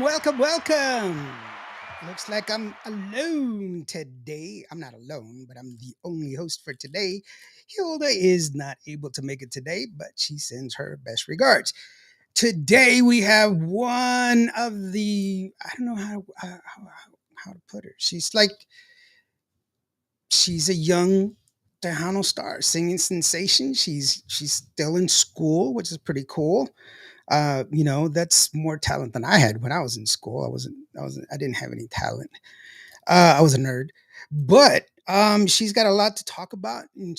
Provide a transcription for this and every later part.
welcome. Looks like I'm alone today. I'm not alone, but I'm the only host for today. Hilda is not able to make it today, but she sends her best regards. Today we have one of the I don't know how to put her. She's a young Tejano star, singing sensation. She's still in school, which is pretty cool. That's more talent than I had when I was in school. I didn't have any talent. I was a nerd, but she's got a lot to talk about, and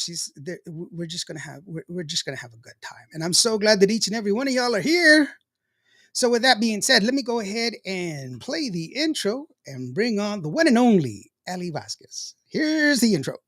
we're just gonna have a good time. And I'm so glad that each and every one of y'all are here. So with that being said, let me go ahead and play the intro and bring on the one and only Allie Vasquez. Here's the intro.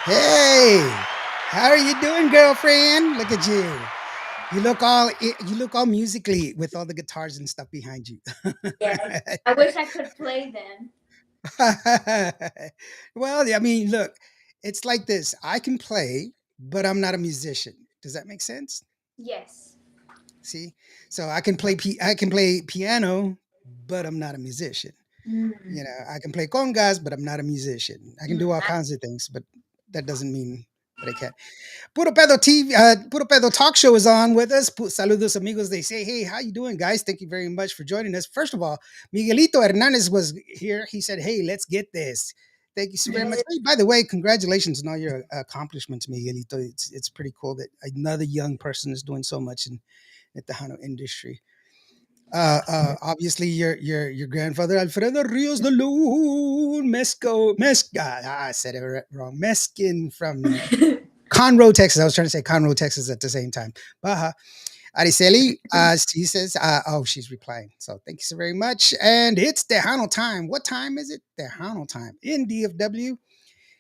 Hey, how are you doing, girlfriend? Look at you. You look all musically with all the guitars and stuff behind you. Yes. I wish I could play them. Well, I mean, look, it's like this. I can play, but I'm not a musician. Does that make sense? Yes. See, so I can play piano, but I'm not a musician. Mm. I can play congas, but I'm not a musician. I can Mm. do all kinds of things, but that doesn't mean that I can't. Puro Pedo TV, Puro Pedo Talk Show is on with us. Saludos amigos. They say, hey, how you doing, guys? Thank you very much for joining us. First of all, Miguelito Hernandez was here. He said, hey, let's get this. Thank you so very much. Yes. Hey, by the way, congratulations on all your accomplishments, Miguelito. It's pretty cool that another young person is doing so much in the Tejano industry. Obviously, your grandfather Alfredo Rios de Lun Mesca. I said it wrong. Meskin from Conroe, Texas. I was trying to say Conroe, Texas at the same time. Baja. Araceli, she says, oh, she's replying. So thank you so very much. And it's Tejano time. What time is it? Tejano time in DFW.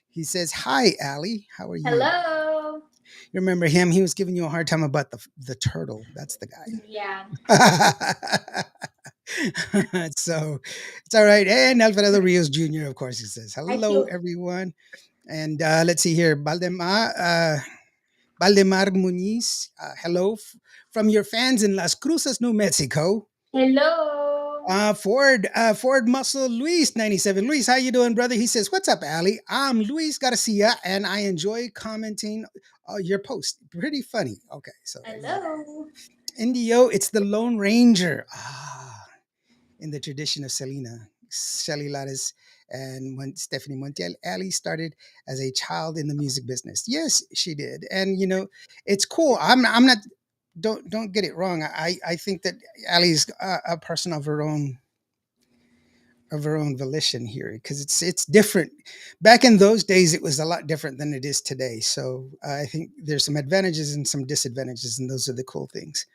He says, hi, Allie. How are you? Hello. You remember him? He was giving you a hard time about the turtle. That's the Yeah. guy. So it's all right. And Alfredo Rios Jr., of course, he says, I hello, feel everyone. And let's see here. Valdemar Muniz, hello from your fans in Las Cruces, New Mexico. hello. Ford Muscle Luis 97. Luis, how you doing, brother? He says, "What's up, Ali? I'm Luis Garcia, and I enjoy commenting your post. Pretty funny." Okay, so there you go. Hello. Indio, it's the Lone Ranger. In the tradition of Selena, Shelly Lares, and when Stephanie Montiel, Ali started as a child in the music business. Yes, she did, and it's cool. I'm not. Don't get it wrong. I think that Ali's a person of her own volition here because it's different. Back in those days, it was a lot different than it is today. So I think there's some advantages and some disadvantages, and those are the cool things.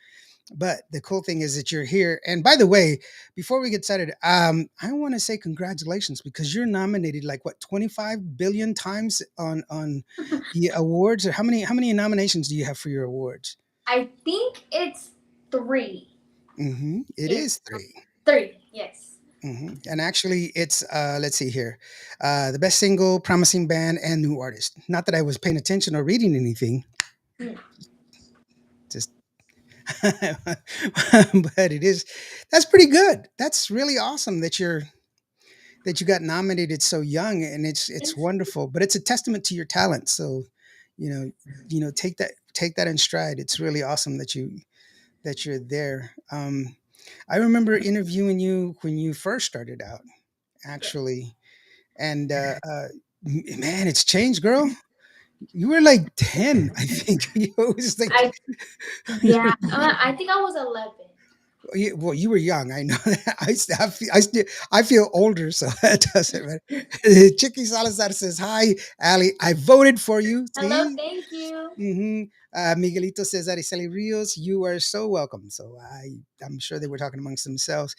But the cool thing is that you're here. And by the way, before we get started, I want to say congratulations because you're nominated like what 25 billion times on the awards. Or how many nominations do you have for your awards? I think it's three. It Yes. is three. Three. Yes. And actually, it's let's see here, the best single, promising band, and new artist. Not that I was paying attention or reading anything, Mm. just but it is that's pretty good. That's really awesome that you got nominated so young, and it's It's wonderful. But it's a testament to your talent. So, you know, take that in stride. It's really awesome that you're there. I remember interviewing you when you first started out, yes. actually, and man, it's changed, girl. You were like 10, I think. You was like I yeah. I think I was 11. Well, you were young. I know that. I feel older, so that doesn't matter. Chicky Salazar says, "Hi, Ali. I voted for you. Hello, See." thank you. Mm-hmm. Miguelito says, "Araceli Rios, you are so welcome." So I'm sure they were talking amongst themselves.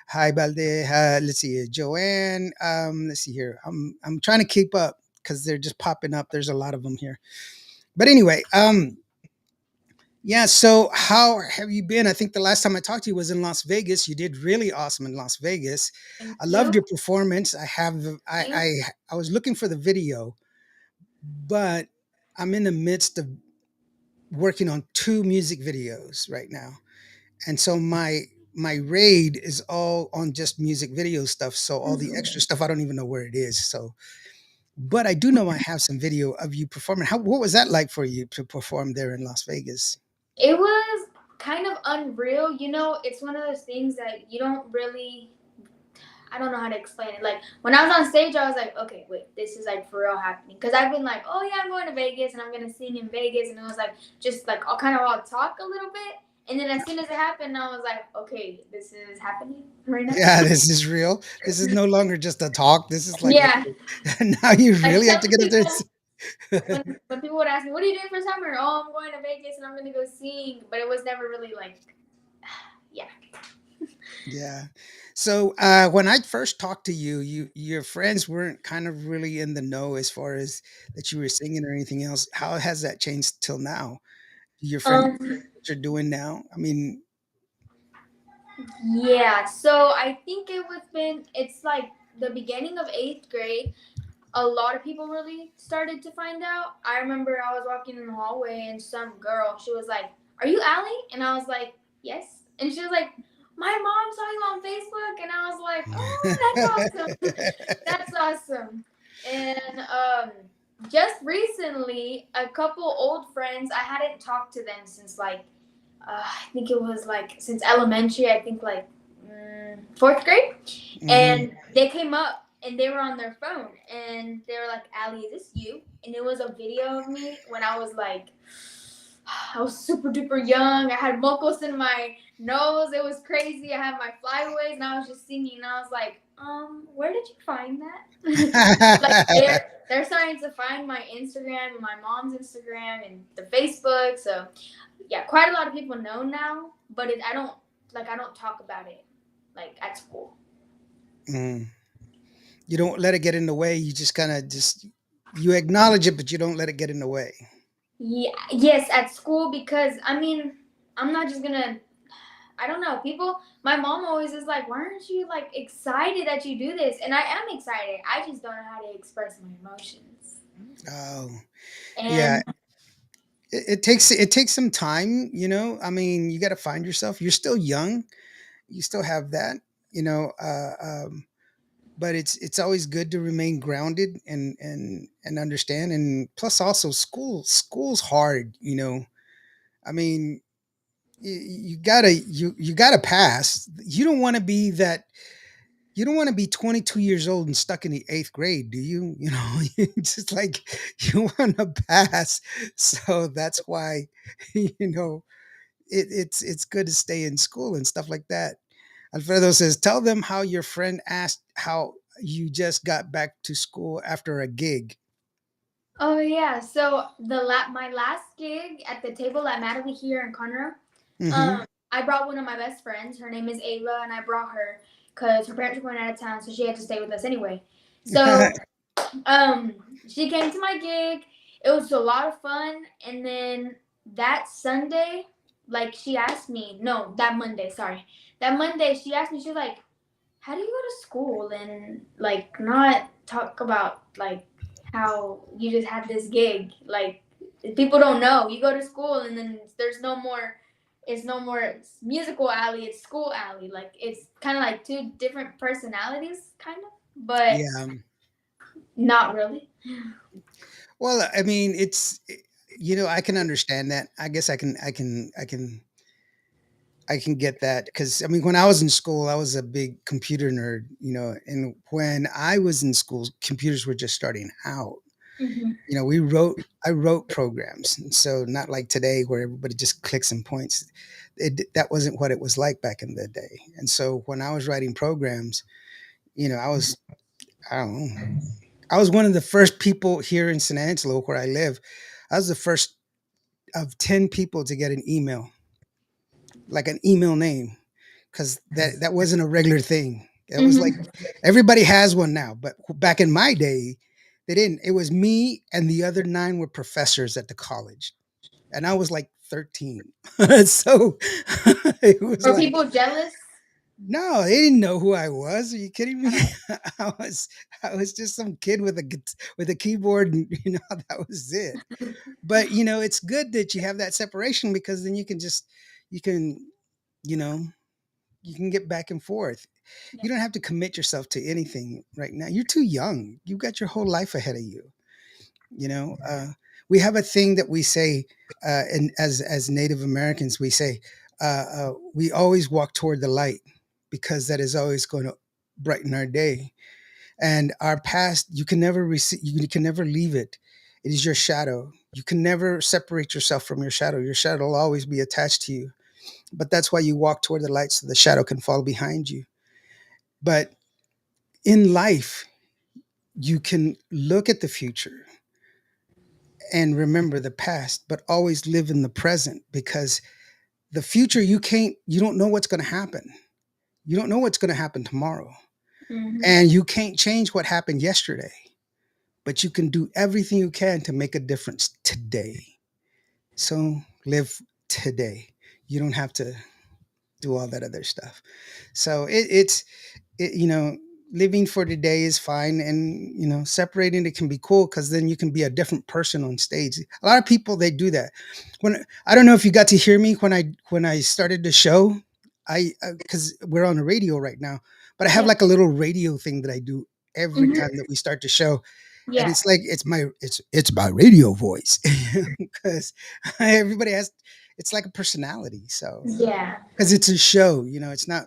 Hi, Balde. Let's see, Joanne. Let's see here. I'm trying to keep up because they're just popping up. There's a lot of them here. But anyway, yeah. So how have you been? I think the last time I talked to you was in Las Vegas. You did really awesome in Las Vegas. Thank I loved you. your performance. I have. Thanks. I was looking for the video, but I'm in the midst of working on two music videos right now, and so my raid is all on just music video stuff. So all the extra stuff, I don't even know where it is. So, but I do know I have some video of you performing. What was that like for you to perform there in Las Vegas? It was kind of unreal. It's one of those things that you don't really. I don't know how to explain it. Like when I was on stage, I was like, okay, wait, this is like for real happening. Because I've been like, oh yeah, I'm going to Vegas and I'm gonna sing in Vegas, and it was like just like I'll kind of all talk a little bit, and then as soon as it happened, I was like, okay, this is happening right now. Yeah, this is real. This is no longer just a talk. This is like, Yeah, okay, now you like really have some to get up there. people when people would ask me, what are you doing for summer? Oh, I'm going to Vegas and I'm gonna go sing, but it was never really like, yeah. Yeah. So when I first talked to you, your friends weren't kind of really in the know as far as that you were singing or anything else. How has that changed till now? Your friends Um, what you're doing now? I mean, yeah. So I think it's like the beginning of eighth grade. A lot of people really started to find out. I remember I was walking in the hallway and some girl, she was like, "Are you Allie?" And I was like, "Yes." And she was like, "My mom saw you on Facebook," and I was like, "Oh, that's awesome." That's awesome. And just recently, a couple old friends, I hadn't talked to them since like, I think it was like since elementary, I think like fourth grade. Mhm. And they came up and they were on their phone and they were like, "Allie, is this you?" And it was a video of me when I was like, I was super duper young. I had mocos in my nose. It was crazy. I had my flyaways and I was just singing. And I was like, where did you find that? Like they're starting to find my Instagram and my mom's Instagram and the Facebook. So yeah, quite a lot of people know now, but I don't talk about it like at school. Mm. You don't let it get in the way. You just kind of just you acknowledge it, but you don't let it get in the way. Yeah, yes, at school because I mean, I'm not just gonna. I don't know. People, my mom always is like, "Why aren't you like excited that you do this?" And I am excited. I just don't know how to express my emotions. Oh, yeah. And It takes some time. I mean, you got to find yourself. You're still young. You still have that. You know. But it's always good to remain grounded and understand. And plus, also school's hard. I mean, you gotta pass. You don't want to be that. You don't want to be 22 years old and stuck in the eighth grade, do you? It's just like you want to pass. So that's why, you know, it's good to stay in school and stuff like that. Alfredo says, tell them how your friend asked how you just got back to school after a gig. oh yeah, so my last gig at the table at Natalie here in Conroe, Hmm. I brought one of my best friends. Her name is Ava, and I brought her because her parents were going out of town, so she had to stay with us anyway. So Um, she came to my gig. It was a lot of fun. And then that Sunday, like she asked me, no, that Monday, sorry. That Monday, she asked me, she was like, how do you go to school and like not talk about like how you just had this gig? Like people don't know. You go to school and then there's no more. It's no more musical Alley. It's school Alley. Like it's kind of like two different personalities, kind of, but Yeah. not really. Well, I mean, I can understand that. I guess I can get that because I mean, when I was in school, I was a big computer nerd, and when I was in school, computers were just starting out. Mhm. I wrote programs, and so not like today where everybody just clicks and points. That wasn't what it was like back in the day. And so when I was writing programs, I don't know, I was one of the first people here in San Angelo where I live. I was the first of 10 people to get an email, like an email name, because that wasn't a regular thing. It was like Mhm. everybody has one now, but back in my day, they didn't. It was me and the other nine were professors at the college, and I was like 13. So it was Were like, people jealous? no, they didn't know who I was. Are you kidding me? I was I was just some kid with with a keyboard, and that was it. But it's good that you have that separation because then you can you know you can get back and forth. Yeah. You don't have to commit yourself to anything right now. You're too young. You've got your whole life ahead of you. You know, we have a thing that we say, and as Native Americans, we say we always walk toward the light because that is always going to brighten our day. And our past, you can never receive. You can never leave it. It is your shadow. You can never separate yourself from your shadow. Your shadow will always be attached to you. But that's why you walk toward the light so the shadow can fall behind you. But in life, you can look at the future and remember the past, but always live in the present because the future, you don't know what's going to happen. You don't know what's going to happen tomorrow. Mhm. And you can't change what happened yesterday, but you can do everything you can to make a difference today. So live today. You don't have to do all that other stuff. So it, living for today is fine, and separating it can be cool because then you can be a different person on stage. A lot of people, they do that. When I don't know if you got to hear me when I started the show, I because we're on the radio right now, but I have Yeah. like a little radio thing that I do every time Mhm. that we start the show, and Yeah. it's like it's my radio voice because everybody has, it's like a personality. So Yeah. because it's a show, it's not,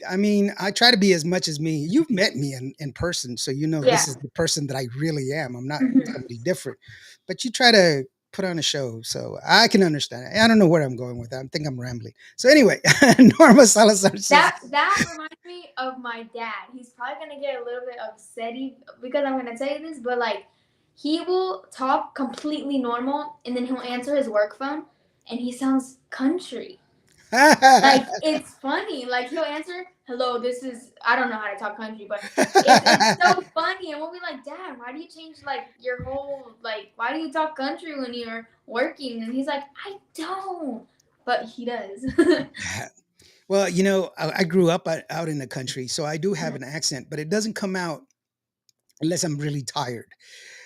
I mean, I try to be as much as me. You've met me in person, so Yeah. this is the person that I really am. I'm not Mhm. somebody different. But you try to put on a show, so I can understand it. I don't know where I'm going with that. I think I'm rambling. So anyway, Norma Salazar says, That reminds me of my dad. He's probably gonna get a little bit upset because I'm gonna say this, but like he will talk completely normal and then he'll answer his work phone and he sounds country. Like it's funny. Like he'll answer, "Hello, this is." I don't know how to talk country, but it's so funny. And we'll be like, "Dad, why do you change like your whole like? Why do you talk country when you're working?" And he's like, "I don't," but he does. well, I grew up out in the country, so I do have an accent, but it doesn't come out unless I'm really tired.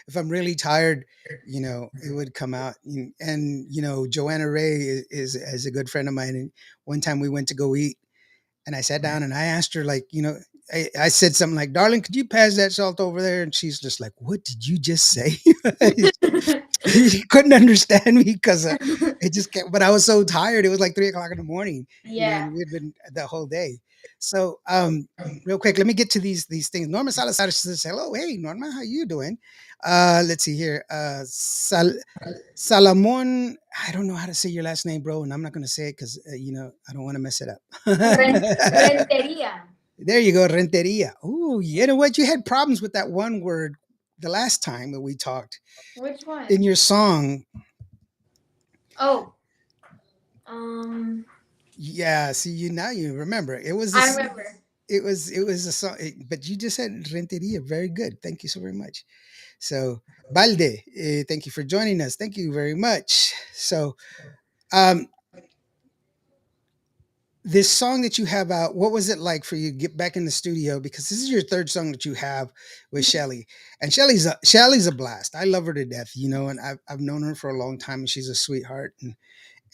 If I'm really tired, it would come out. And Joanna Ray is a good friend of mine. And one time we went to go eat, and I sat down and I asked her, like, I said something like, "Darling, could you pass that salt over there?" And she's just like, "What did you just say?" She couldn't understand me because it just kept, but I was so tired. It was like 3 o'clock in the morning, Yeah. and we'd been the whole day. So, real quick, let me get to these things. Norma Salazar says, "Hello, hey, Norma, how you doing?" Let's see here. Salamon, I don't know how to say your last name, bro, and I'm not going to say it because I don't want to mess it up. Renteria. There you go, renteria. Ooh, you know what? You had problems with that one word the last time that we talked Which in one? your song. Oh, um, Yeah, see, now you remember. It was I this. remember. It was a song, but you just said renteria. Very good. Thank you so very much. So, Balde, thank you for joining us. Thank you very much. So, um, this song that you have out, what was it like for you to get back in the studio? Because this is your third song that you have with Shelly, and Shelly's a blast. I love her to death, and I've known her for a long time, and she's a sweetheart,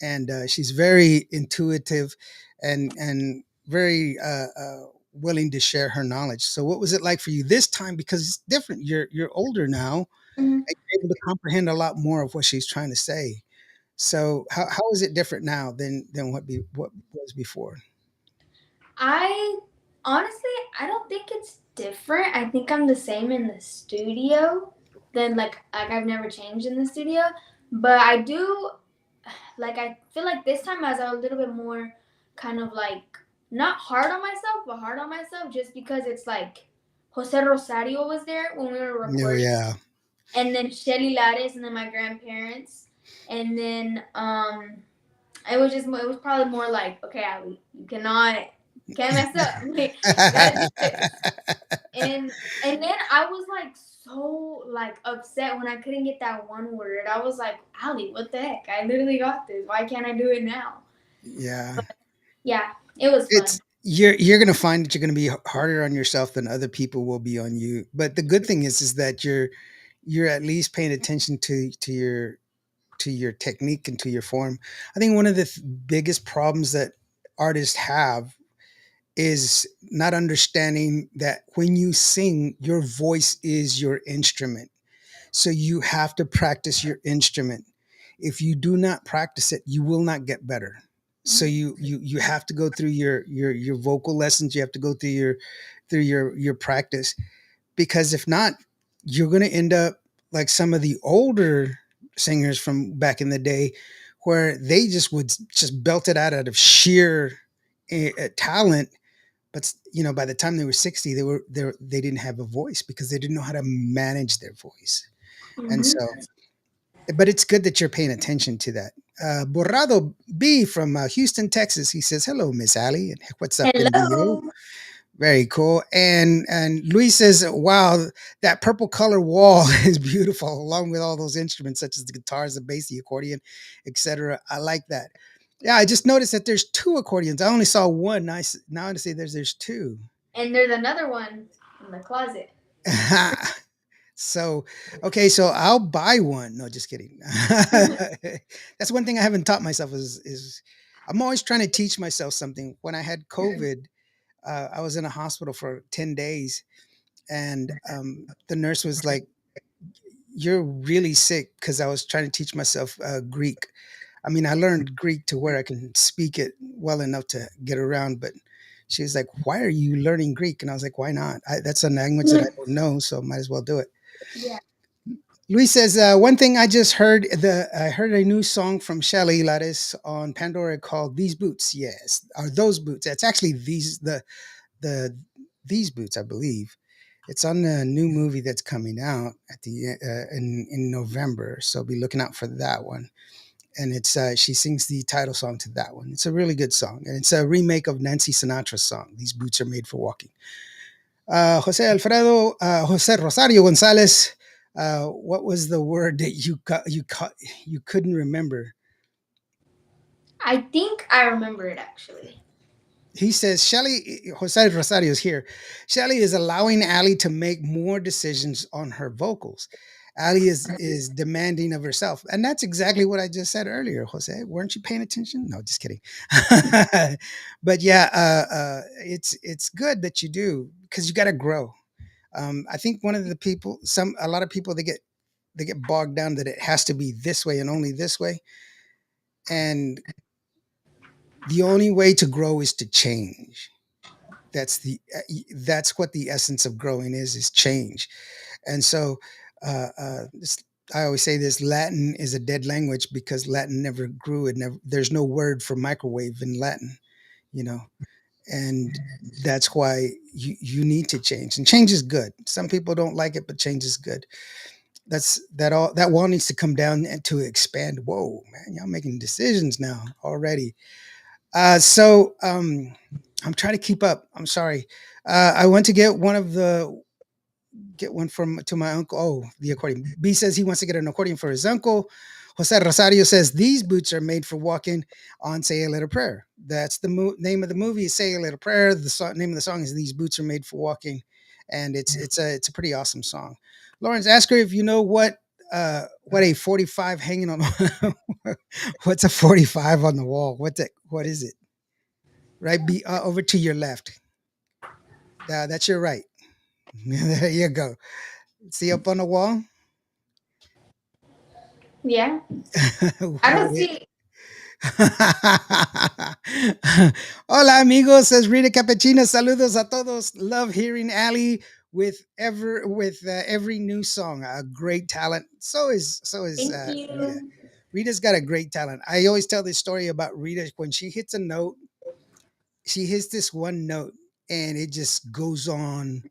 and she's very intuitive, and very willing to share her knowledge. So, what was it like for you this time? Because it's different. You're older now, Mhm. and you're able to comprehend a lot more of what she's trying to say. So, how is it different now than what was before? I honestly, I don't think it's different. I think I'm the same in the studio. then like I've never changed in the studio. But I do like I feel like this time I was a little bit more kind of like not hard on myself, but hard on myself just because it's like Jose Rosario was there when we were No, recording, yeah. and then Shelly Lares, and then my grandparents, and then it was probably more like, okay, Allie, you can't mess up. Like, you gotta do this. And then I was like so like upset when I couldn't get that one word. I was like, Allie, what the heck? I literally got this. Why can't I do it now? Yeah. Yeah, it was fun. It's you're gonna find that you're gonna be harder on yourself than other people will be on you. But the good thing is that you're at least paying attention to your technique and to your form. I think one of the biggest problems that artists have is not understanding that when you sing, your voice is your instrument. So you have to practice your instrument. If you do not practice it, you will not get better. So you have to go through your vocal lessons. You have to go through your practice, because if not, you're going to end up like some of the older singers from back in the day, where they just would just belt it out of sheer talent. But by the time they were 60, they didn't have a voice because they didn't know how to manage their voice. And Mm-hmm. so, but it's good that you're paying attention to that. Borrado B from Houston, Texas. He says, "Hello, Miss Allie, and what's up, Indio?" Hello. Very cool. And Luis says, "Wow, that purple color wall is beautiful, along with all those instruments such as the guitars, the bass, the accordion, etc. I like that." Yeah, I just noticed that there's two accordions. I only saw one. Nice. Now I see there's two. And there's another one in the closet. So, okay, so I'll buy one. No, just kidding. That's one thing I haven't taught myself is I'm always trying to teach myself something. When I had COVID, I was in a hospital for 10 days, and the nurse was like, "You're really sick," because I was trying to teach myself Greek. I mean, I learned Greek to where I can speak it well enough to get around, but she was like, "Why are you learning Greek?" And I was like, "Why not? That's a language that I don't know, so might as well do it." Yeah. Luis says, one thing I just heard, I heard a new song from Shelly Lares on Pandora called "These Boots." Yes, are those boots? It's actually the these boots, I believe. It's on the new movie that's coming out at the in November, so be looking out for that one. And it's she sings the title song to that one. It's a really good song, and it's a remake of Nancy Sinatra's song. These boots are made for walking. Jose Rosario Gonzalez. What was the word that you couldn't remember? I think I remember it actually. He says Shelly Jose Rosario is here. Shelly is allowing Allie to make more decisions on her vocals. Allie is demanding of herself, and that's exactly what I just said earlier. Jose, weren't you paying attention? No, just kidding. But yeah, it's good that you do, because you got to grow. I think one of the people, a lot of people, they get bogged down that it has to be this way and only this way, and the only way to grow is to change. That's what the essence of growing is change. And so I always say this: Latin is a dead language because Latin never grew. There's no word for microwave in Latin, you know. And that's why you need to change, and change is good. Some people don't like it, but change is good. That wall needs to come down and to expand. Whoa, man, y'all making decisions now already. I'm trying to keep up. I'm sorry. I went to get one from to my uncle. Oh, the accordion. B says he wants to get an accordion for his uncle. Jose Rosario says these boots are made for walking on "Say a Little Prayer." That's the name of the movie. Is "Say a Little Prayer." The name of the song is "These Boots Are Made for Walking," and it's a pretty awesome song. Lawrence, ask her if you know what a 45 hanging on. What's a 45 on the wall? What is it? Right, be over to your left. That's your right. There you go. See up on the wall. Yeah. I What don't it? see. Hola amigos, says Rita Cappuccino. Saludos a todos. Love hearing Allie with every new song. A great talent. So is Thank Rita. you. Rita's got a great talent. I always tell this story about Rita. When she hits a note, she hits this one note, and it just goes on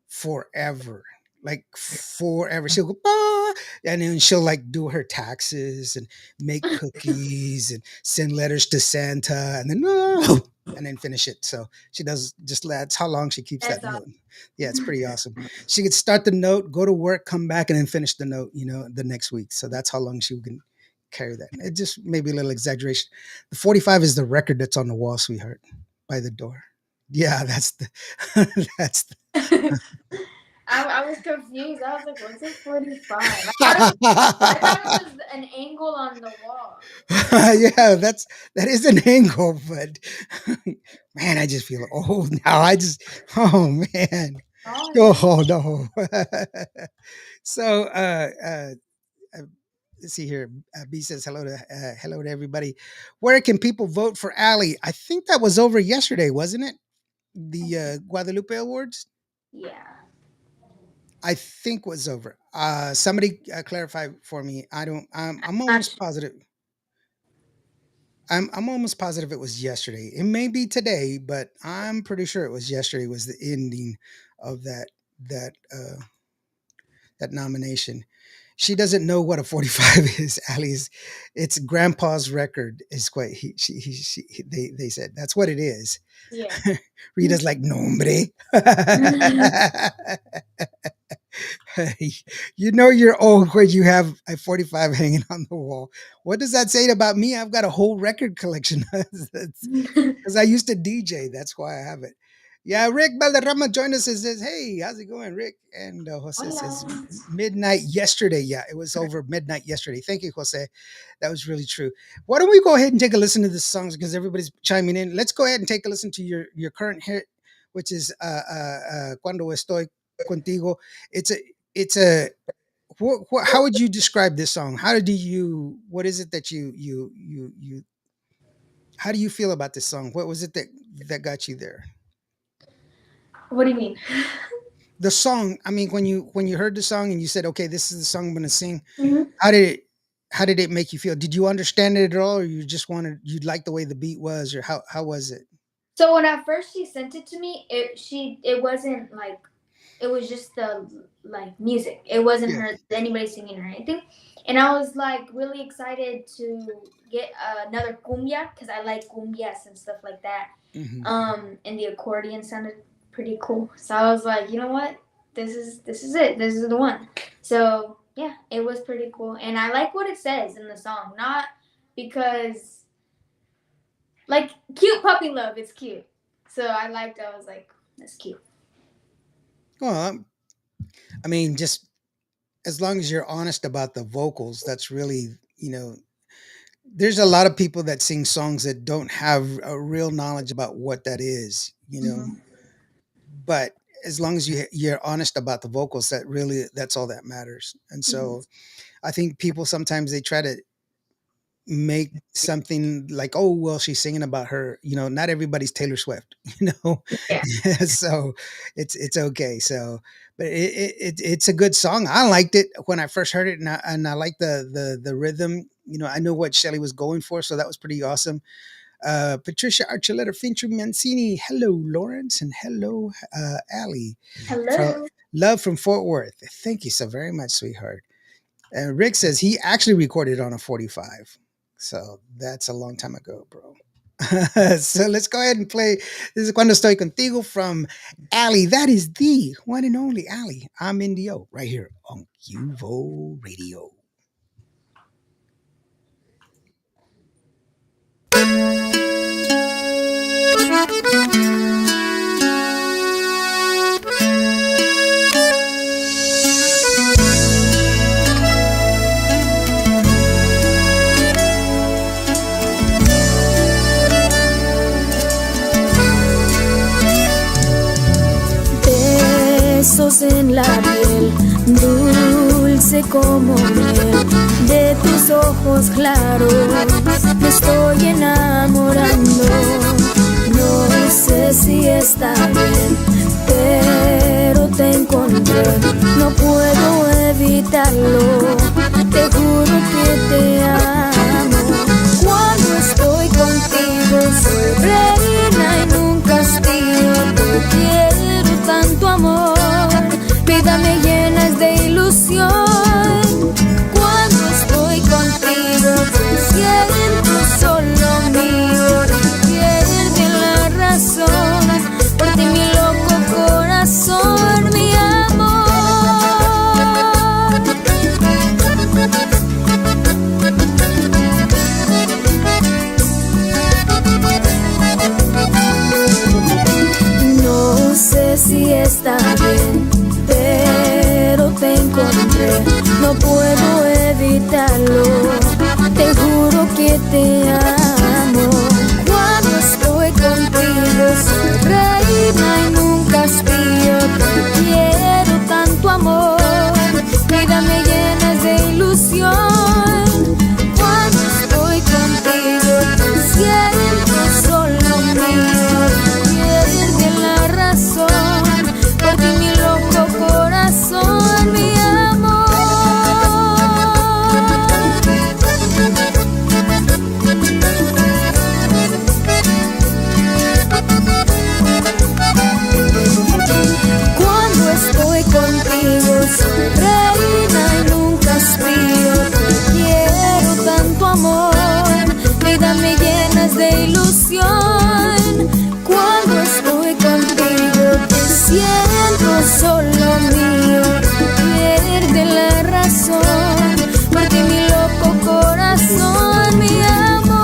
forever, like forever. She'll go, "Ah," and then she'll like do her taxes and make cookies and send letters to Santa, and then "Ah," and then finish it. So she does just that's how long she keeps that That's note. Yeah, it's pretty awesome. She could start the note, go to work, come back, and then finish the note, the next week. So that's how long she can carry that. It just maybe a little exaggeration. The 45 is the record that's on the wall, sweetheart, by the door. Yeah, that's the that's awesome. I was confused. I was like, what's a 45? I thought it was an angle on the wall. yeah, that is an angle, but man, I just feel old now. Oh man, Oh, oh no. so, uh, let's see here. B says hello to everybody. Where can people vote for Allie? I think that was over yesterday, wasn't it? The Guadalupe Awards. yeah. I think was over. Somebody clarify for me. I don't. I'm Not almost positive. I'm almost positive it was yesterday. It may be today, but I'm pretty sure it was yesterday. Was the ending of that that nomination. She doesn't know what a 45 is. Allie's, it's grandpa's record. Is what they said. That's what it is. Yeah. Rita's like nombre. You know you're old when you have a 45 hanging on the wall. What does that say about me? I've got a whole record collection because I used to DJ. That's why I have it. Yeah, Rick Valderrama joined us and says, "Hey, how's it going, Rick?" And Jose says, Hola. "Midnight yesterday." Yeah, it was over midnight yesterday. Thank you, Jose. That was really true. Why don't we go ahead and take a listen to the songs because everybody's chiming in. Let's go ahead and take a listen to your current hit, which is "Cuando Estoy Contigo." It's a how would you describe this song? How do you what is it that you how do you feel about this song? What was it that got you there? What do you mean? The song, I mean, when you heard the song and you said, "Okay, this is the song I'm going to sing." Mhm. How did it how did it make you feel? Did you understand it at all, or you like the way the beat was, or how was it? So when at first she sent it to me, it wasn't like it was just the like music. It wasn't Yeah. her anybody singing or anything. And I was like really excited to get another cumbia because I like cumbias and stuff like that. Hmm. And the accordion sounded pretty cool. So I was like, you know what? This is it. This is the one. So yeah, it was pretty cool. And I like what it says in the song. Not because like cute puppy love, it's cute. So I was like, that's cute. Well, I mean, just as long as you're honest about the vocals, that's really, there's a lot of people that sing songs that don't have a real knowledge about what that is. Mm-hmm. But as long as you're honest about the vocals, that's all that matters. And Mm-hmm. so I think people sometimes they try to make something like, oh well, she's singing about her. Not everybody's Taylor Swift. Yeah. So it's okay. So, but it's a good song. I liked it when I first heard it, and I like the rhythm. I know what Shelley was going for, so that was pretty awesome. Patricia Archuleta, Fincher Mancini, hello Lawrence, and hello Allie. From Hello. Love from Fort Worth. Thank you so very much, sweetheart. And Rick says he actually recorded on a 45. So that's a long time ago, bro. So let's go ahead and play. This is Cuando Estoy Contigo from Allie. That is the one and only Allie. I'm Indio right here on Qvo Radio. Besos en la piel, dulce como miel, de tus ojos claros, me estoy enamorando. No sé si está bien, pero te encuentro no puedo evitarlo. Te juro que te amo. Cuando estoy contigo soy reina y nunca hastío. Te quiero tanto amor, vida me llenas de ilusión. Cuando estoy contigo te siento solo mío. Pierde la razón, por ti mi loco corazón, mi amor. No sé si está bien, pero te encontré, no puedo evitarlo. Te juro que te amo. Cuando estoy contigo soy reina y nunca hastío. Te quiero tanto amor, vida me llenas de ilusión. Cuando estoy contigo te siento solo mío. Pierde la razón, por ti mi loco corazón, mi amor. Cuando estoy contigo soy reina y nunca hastío. Te quiero tanto amor, vida me llenas de ilusión. Cuando estoy contigo te siento solo mío. Pierde la razón, por ti mi loco corazón, mi amor.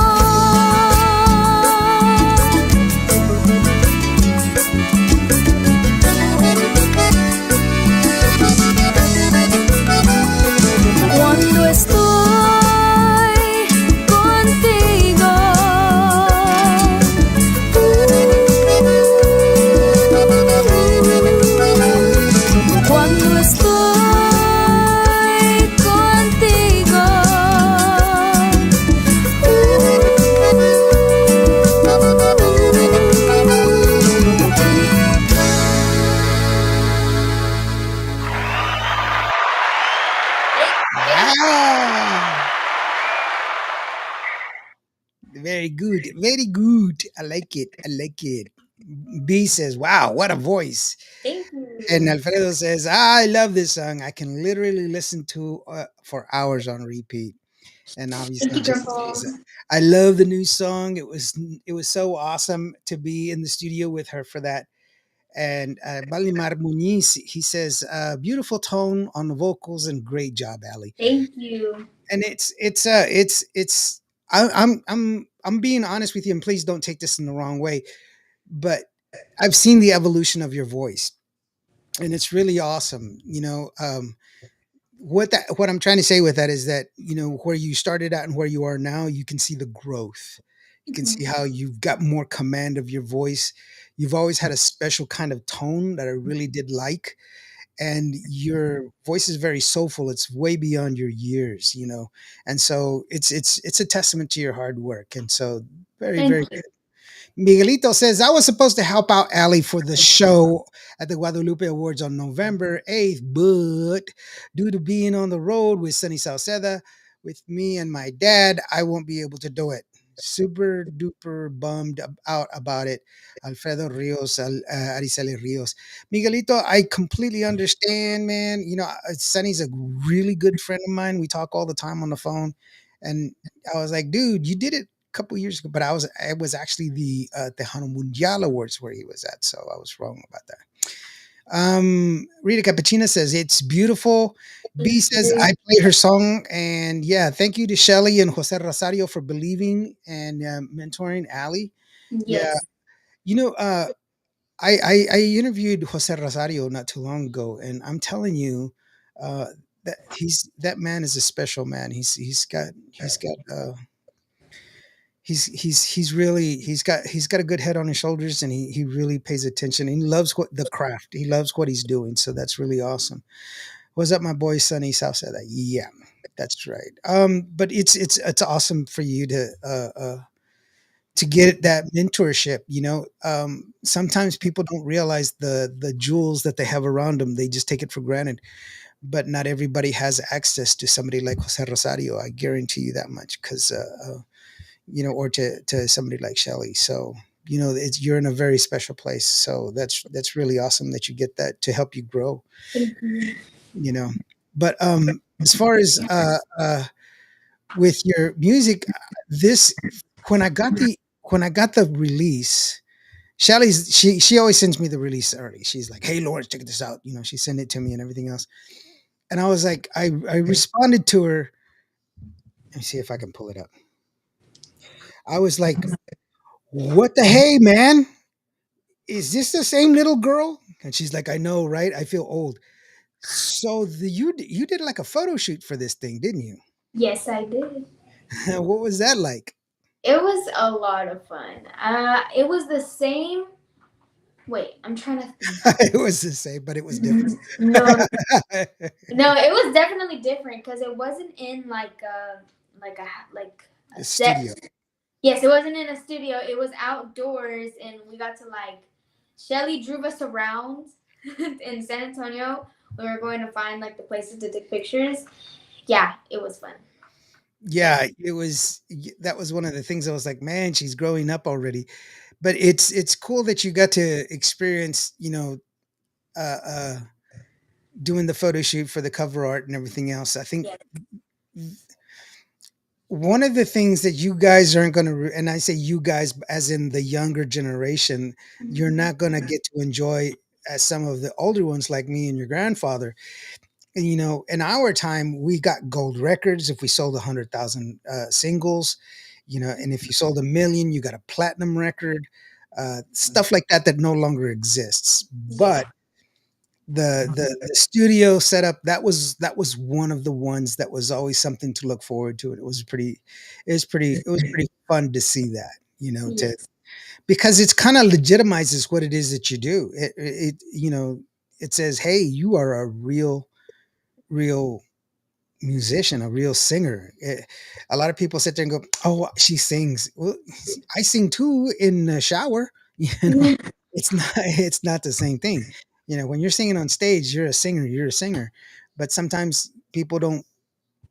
Cuando estoy contigo, cuando estoy contigo, Ah, very good. Very good. I like it. I like it. B says, wow, what a voice. Thank you. And Alfredo says, I love this song. I can literally listen to for hours on repeat. And Thank obviously, you, Jesse Grandpa. says, I love the new song. It was so awesome to be in the studio with her for that. And Balimar Muniz, he says, beautiful tone on the vocals and great job, Ali. Thank you. And it's I'm being honest with you, and please don't take this in the wrong way, but I've seen the evolution of your voice, and it's really awesome. What I'm trying to say with that is that where you started out and where you are now, you can see the growth. You can see Mhm. how you've got more command of your voice. You've always had a special kind of tone that I really did like, and your voice is very soulful. It's way beyond your years. And so it's a testament to your hard work. And so very, very Thank you. good. Miguelito says, I was supposed to help out Allie for the show at the Guadalupe Awards on November 8th, but due to being on the road with Sunny Salceda, with me and my dad, I won't be able to do it. Super duper bummed out about it. Alfredo Rios, Ariceli Rios. Miguelito, I completely understand, man. Sunny's a really good friend of mine. We talk all the time on the phone. And I was like, dude, you did it couple years ago, but I was actually the Tejano Mundial Awards where he was at, so I was wrong about that. Rita Cappuccina says it's beautiful. B Thank says you. I played her song, and yeah, thank you to Shelly and Jose Rosario for believing and mentoring Allie. Yeah, Yes. you know, uh, I interviewed Jose Rosario not too long ago, and I'm telling you, uh, that man is a special man. He's got he's got a good head on his shoulders, and he really pays attention. He loves the craft. He loves what he's doing. So that's really awesome. What's up, my boy Sunny South said that. Yeah, that's right. But it's awesome for you to get that mentorship. Sometimes people don't realize the jewels that they have around them. They just take it for granted. But not everybody has access to somebody like Jose Rosario. I guarantee you that much, because or to somebody like Shelly. So you're in a very special place. So that's really awesome that you get that to help you grow. Thank you. You know, but as far as with your music, this when I got the when I got the release. She always sends me the release early. She's like, "Hey, Lawrence, check this out." She sent it to me and everything else. And I was like, I responded to her. Let me see if I can pull it up. I was like, "What the hey, man? Is this the same little girl?" And she's like, "I know, right? I feel old." So you did like a photo shoot for this thing, didn't you? Yes, I did. What was that like? It was a lot of fun. It was the same. Wait, I'm trying to think. It was the same, but it was different. No, no, it was definitely different because it wasn't in like a The studio. set. Yes, it wasn't in a studio. It was outdoors, and we got to Shelly drove us around in San Antonio. We were going to find like the places to take pictures. Yeah, it was fun. Yeah, that was one of the things I was like, man, she's growing up already. But it's cool that you got to experience, uh, uh, doing the photo shoot for the cover art and everything else. I think Yes. one of the things that you guys aren't going to, and I say you guys as in the younger generation, you're not going to get to enjoy as some of the older ones like me and your grandfather. And, in our time, we got gold records if we sold 100,000 singles, and if you sold 1 million, you got a platinum record, stuff like that that no longer exists. But the studio setup, that was one of the ones that was always something to look forward to. And it was pretty fun to see that, to Yes. because it's kind of legitimizes what it is that you do. It says, hey, you are a real musician, a real singer. A lot of people sit there and go, "Oh, she sings." Well, I sing too in the shower. You know, it's not the same thing. When you're singing on stage, you're a singer. You're a singer. But sometimes people don't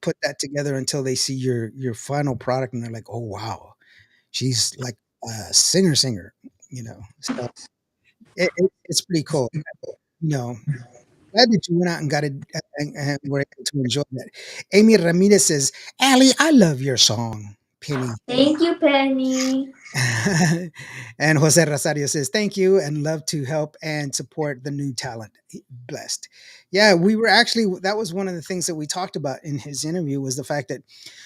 put that together until they see your final product, and they're like, "Oh, wow, she's like a singer." So it's pretty cool. You know, Glad that you went out and got it and were able to enjoy that. Amy Ramirez says, Allie, I love your song, Penny. Thank you, Penny. And Jose Rosario says, thank you and love to help and support the new talent. Blessed. Yeah, we were actually, that was one of the things that we talked about in his interview was the fact that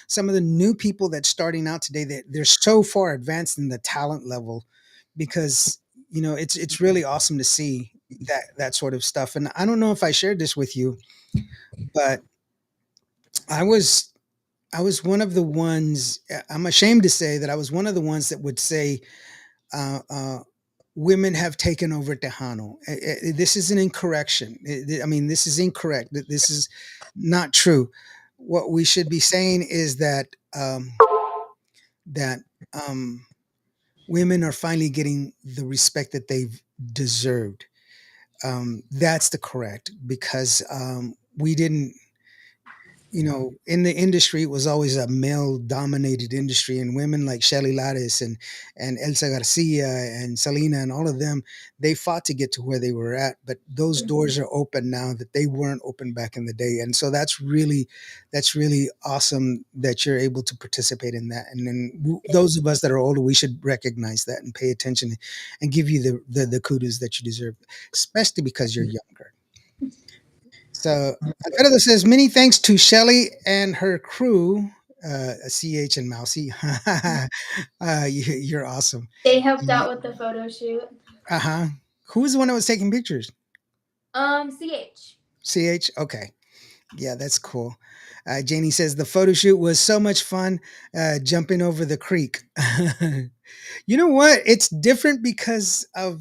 some of the new people that's starting out today, they're so far advanced in the talent level because, it's really awesome to see that sort of stuff. And I don't know if I shared this with you, but I was I was one of the ones. I'm ashamed to say that I was one of the ones that would say uh, uh, women have taken over Tejano. This is an incorrection. I mean, this is incorrect. This is not true. What we should be saying is that women are finally getting the respect that they've deserved. That's the correct because we didn't, in the industry, it was always a male dominated industry, and women like Shelly Lares and Elsa Garcia and Selena and all of them, they fought to get to where they were at. But those doors are open now that they weren't open back in the day. And so that's really awesome that you're able to participate in that. And then those of us that are older, we should recognize that and pay attention and give you the kudos that you deserve, especially because you're younger. So Alfredo says, many thanks to Shelly and her crew, CH and Mousy. You're awesome. They helped out with the photo shoot. Uh-huh. Who was the one that was taking pictures? CH. CH? Okay. Yeah, that's cool. Janie says, the photo shoot was so much fun jumping over the creek. You know what? It's different because I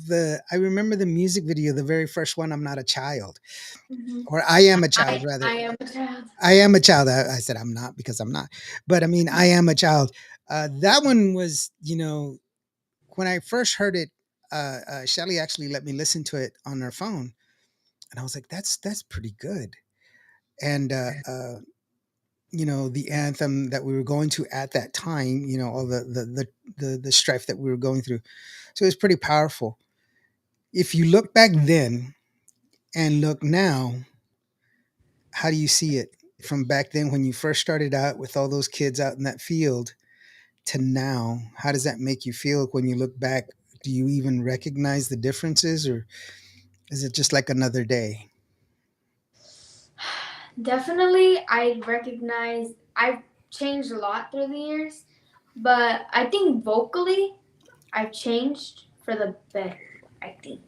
remember the music video, the very first one, I'm Not a Child. Or I am a child, rather. I am a child. I am a child. I said I'm not because I'm not. But I mean, I am a child. That one was, when I first heard it, Shelly actually let me listen to it on her phone, and I was like, that's pretty good. And the anthem that we were going to at that time, all the strife that we were going through, so it was pretty powerful. If you look back then and look now, how do you see it from back then when you first started out with all those kids out in that field to now? How does that make you feel when you look back? Do you even recognize the differences, or is it just like another day? Definitely, I recognize I've changed a lot through the years, but I think vocally I've changed for the better. I think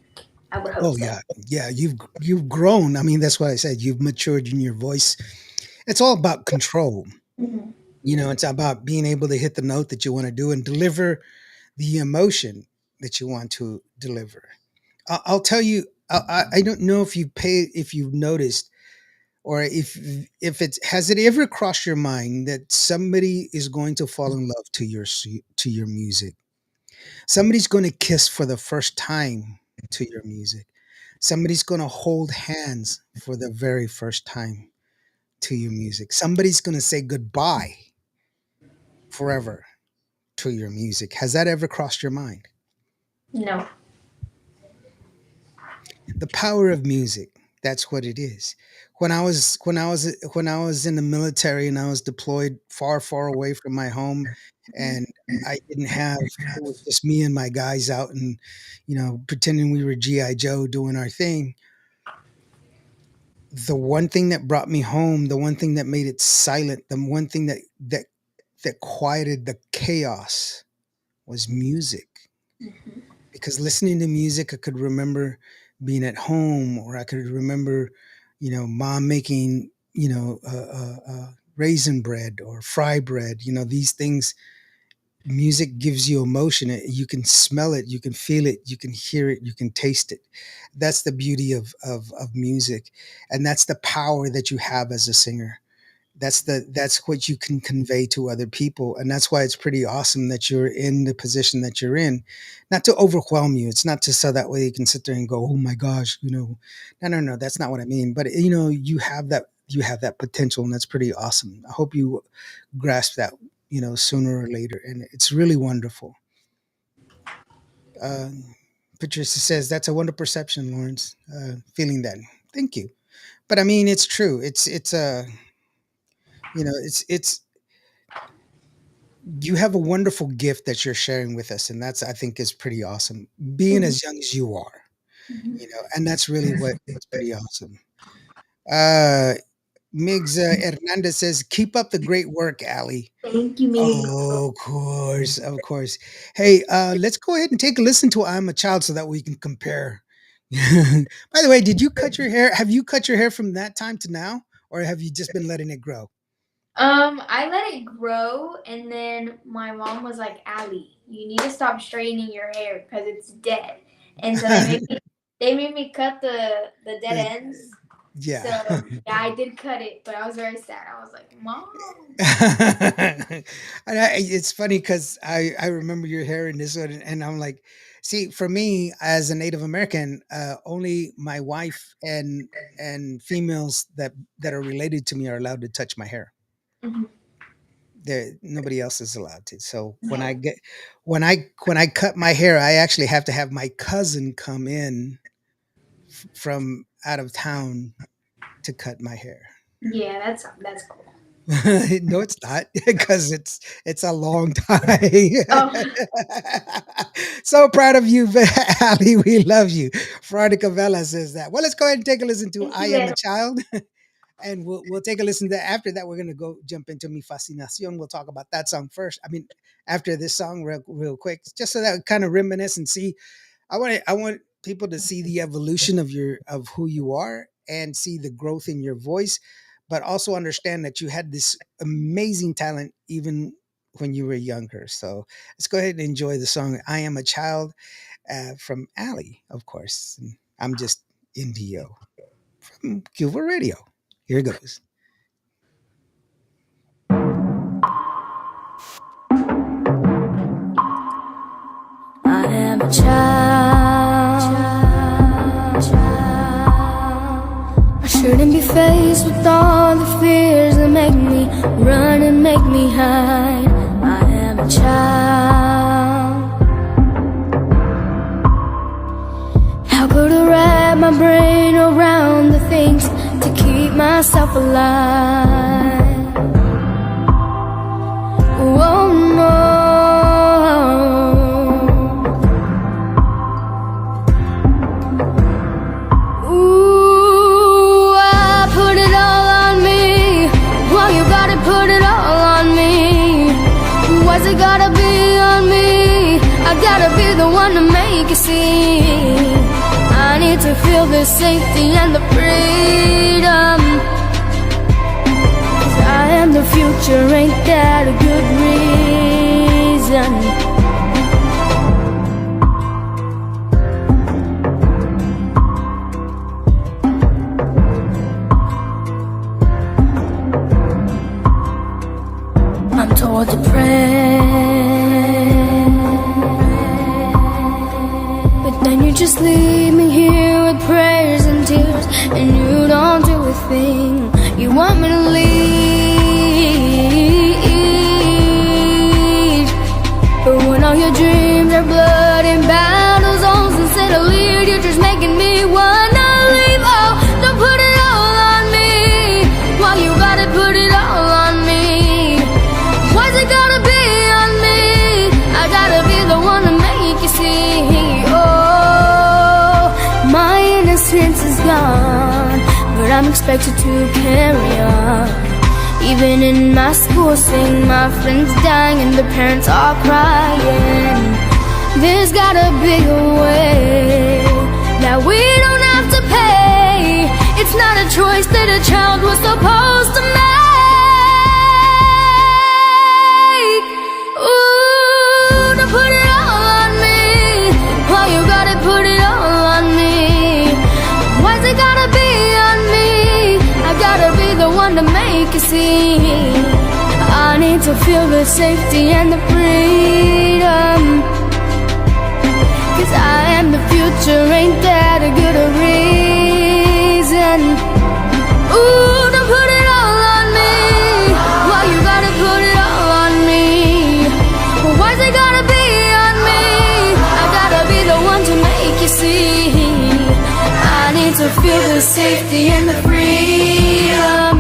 I would hope Oh so. yeah, yeah. You've grown. I mean, that's what I said. You've matured in your voice. It's all about control. Hmm. It's about being able to hit the note that you want to do and deliver the emotion that you want to deliver. I'll tell you. I don't know if you've noticed, or if it's has it ever crossed your mind that somebody is going to fall in love to your music. Somebody's going to kiss for the first time to your music. Somebody's going to hold hands for the very first time to your music. Somebody's going to say goodbye forever to your music. Has that ever crossed your mind? No. The power of music. That's what it is. When I was in the military and I was deployed far, far away from my home, and I didn't have it was just me and my guys out and pretending we were GI Joe doing our thing. The one thing that brought me home, the one thing that made it silent, the one thing that quieted the chaos was music. Hmm. Because listening to music, I could remember being at home, or I could remember, mom making, raisin bread or fry bread. These things. Music gives you emotion. You can smell it, you can feel it, you can hear it, you can taste it. That's the beauty of music, and that's the power that you have as a singer. That's what you can convey to other people, and that's why it's pretty awesome that you're in the position that you're in. Not to overwhelm you, it's not just so that way you can sit there and go, oh my gosh, no, no, no, that's not what I mean. But you have that potential, and that's pretty awesome. I hope you grasp that, sooner or later, and it's really wonderful. uh, Patricia says that's a wonderful perception, Lawrence. Feeling that. Thank you. But I mean, it's true. It's you have a wonderful gift that you're sharing with us, and that's, I think, is pretty awesome. Being Hmm. as young as you are, Hmm. and that's really what's pretty awesome. Uh, Migs Hernandez says, "Keep up the great work, Allie." Thank you, Mig. Oh, of course, of course. Hey, let's go ahead and take a listen to "I'm a Child" so that we can compare. By the way, did you cut your hair? Have you cut your hair from that time to now, or have you just been letting it grow? I let it grow, and then my mom was like, "Allie, you need to stop straightening your hair because it's dead." And so they made me cut the dead The- ends. So yeah. yeah, I did cut it, but I was very sad. I was like, "Mom." And it's funny because I remember your hair in this one, and I'm like, see, for me as a Native American, only my wife and females that are related to me are allowed to touch my hair. Mhm. Nobody else is allowed to. So when I cut my hair, I actually have to have my cousin come in from out of town to cut my hair. Yeah, that's cool. No, it's not because it's a long time. Oh, So proud of you, Ali. We love you. Veronica Vela says that. Well, let's go ahead and take a listen to thank "I you, Am a Ed. Child," and we'll take a listen to that. After that, we're gonna go jump into "Mi Fascinación." We'll talk about that song first. I mean, after this song, real quick, just so that we kind of reminisce and see. I want people to see the evolution of who you are and see the growth in your voice, but also understand that you had this amazing talent even when you were younger. So let's go ahead and enjoy the song "I Am a Child" from Allie, of course. And I'm just Indio from Qvo Radio. Here it goes. I a child. I shouldn't be faced with all the fears that make me run and make me hide. I am a child. How could I wrap my brain around the things to keep myself alive? Oh no. Ooh, I put it all on me. Why you gotta put it all on me? Why's it gotta be on me? I gotta be the one to make you see. I need to feel the safety and the freedom. 'Cause I am the future, ain't that a good reason? I'm told to pray, but then you just leave me here with prayers and tears, and you don't do a thing. You want me to lead, but when all your dreams are blood and battle zones, instead of lead, you're just making me wanna leave. Oh, don't put it all on me. Why you gotta put it all on me? Why's it gotta be on me? I gotta be the one to make you see. Oh, my innocence is gone, but I'm expected to carry on. Even in my school sing, my friends dying and the parents all crying. There's gotta be a way that we don't have to pay. It's not a choice that a child was supposed to make. Ooh, don't put it all on me. Why you gotta put it all on me? Why's it gotta be on me? I gotta be the one to make you see. I need to feel the safety and the freedom. 'Cause I am the future, ain't that a good a reason? Ooh, don't put it all on me. Why you gotta put it all on me? Well, why's it gotta be on me? I gotta be the one to make you see. I need to feel the safety and the freedom.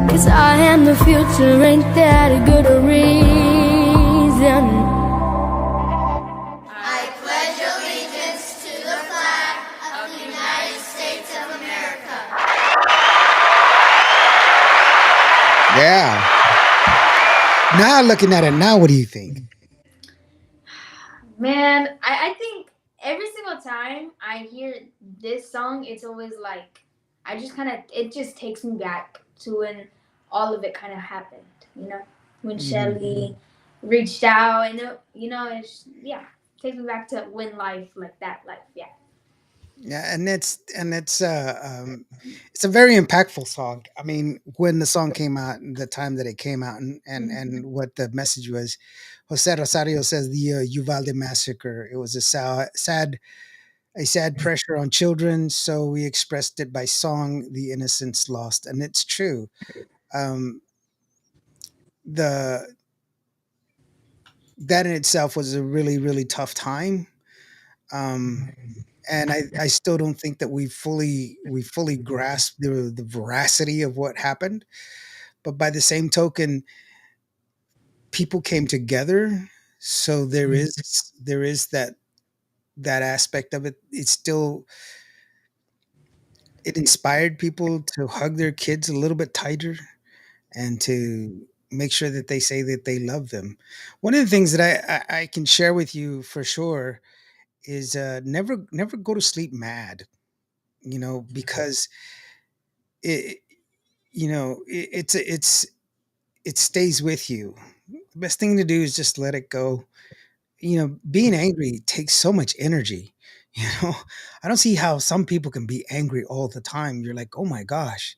'Cause I am the future, ain't that a good a reason? I pledge allegiance to the flag of the United States of America. Yeah. Now looking at it now, what do you think? Man, I think every single time I hear this song, it's always like I just kind of it just takes me back to when all of it kind of happened. You know, when Shelly reached out, and it's takes me back to when life like that life. Yeah. Yeah, and it's a very impactful song. I mean, when the song came out, and the time that it came out, and what the message was. Jose Rosario says the Uvalde massacre. It was a sad pressure on children, so we expressed it by song, the innocence lost, and it's true. Um, the That in itself was a really really tough time. Um, and I still don't think that we fully grasp the veracity of what happened. But by the same token, people came together, so there is that aspect of it. It inspired people to hug their kids a little bit tighter and to make sure that they say that they love them. One of the things that I can share with you for sure is never go to sleep mad, because it it stays with you. The best thing to do is just let it go. Being angry takes so much energy. you know I don't see how some people can be angry all the time. You're like, oh my gosh.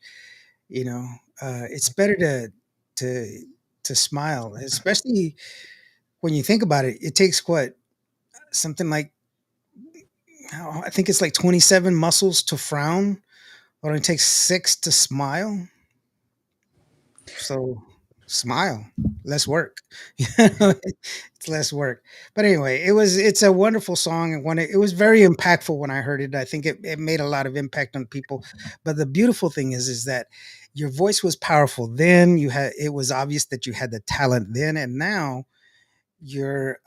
It's better to to smile, especially when you think about it. It takes what, something like, I think it's like 27 muscles to frown, or it takes 6 to smile. So smile, less work. It's less work. But anyway, it's a wonderful song, and when it was very impactful when I heard it. I think it made a lot of impact on people. But the beautiful thing is that your voice was powerful then. It was obvious that you had the talent then, and now you're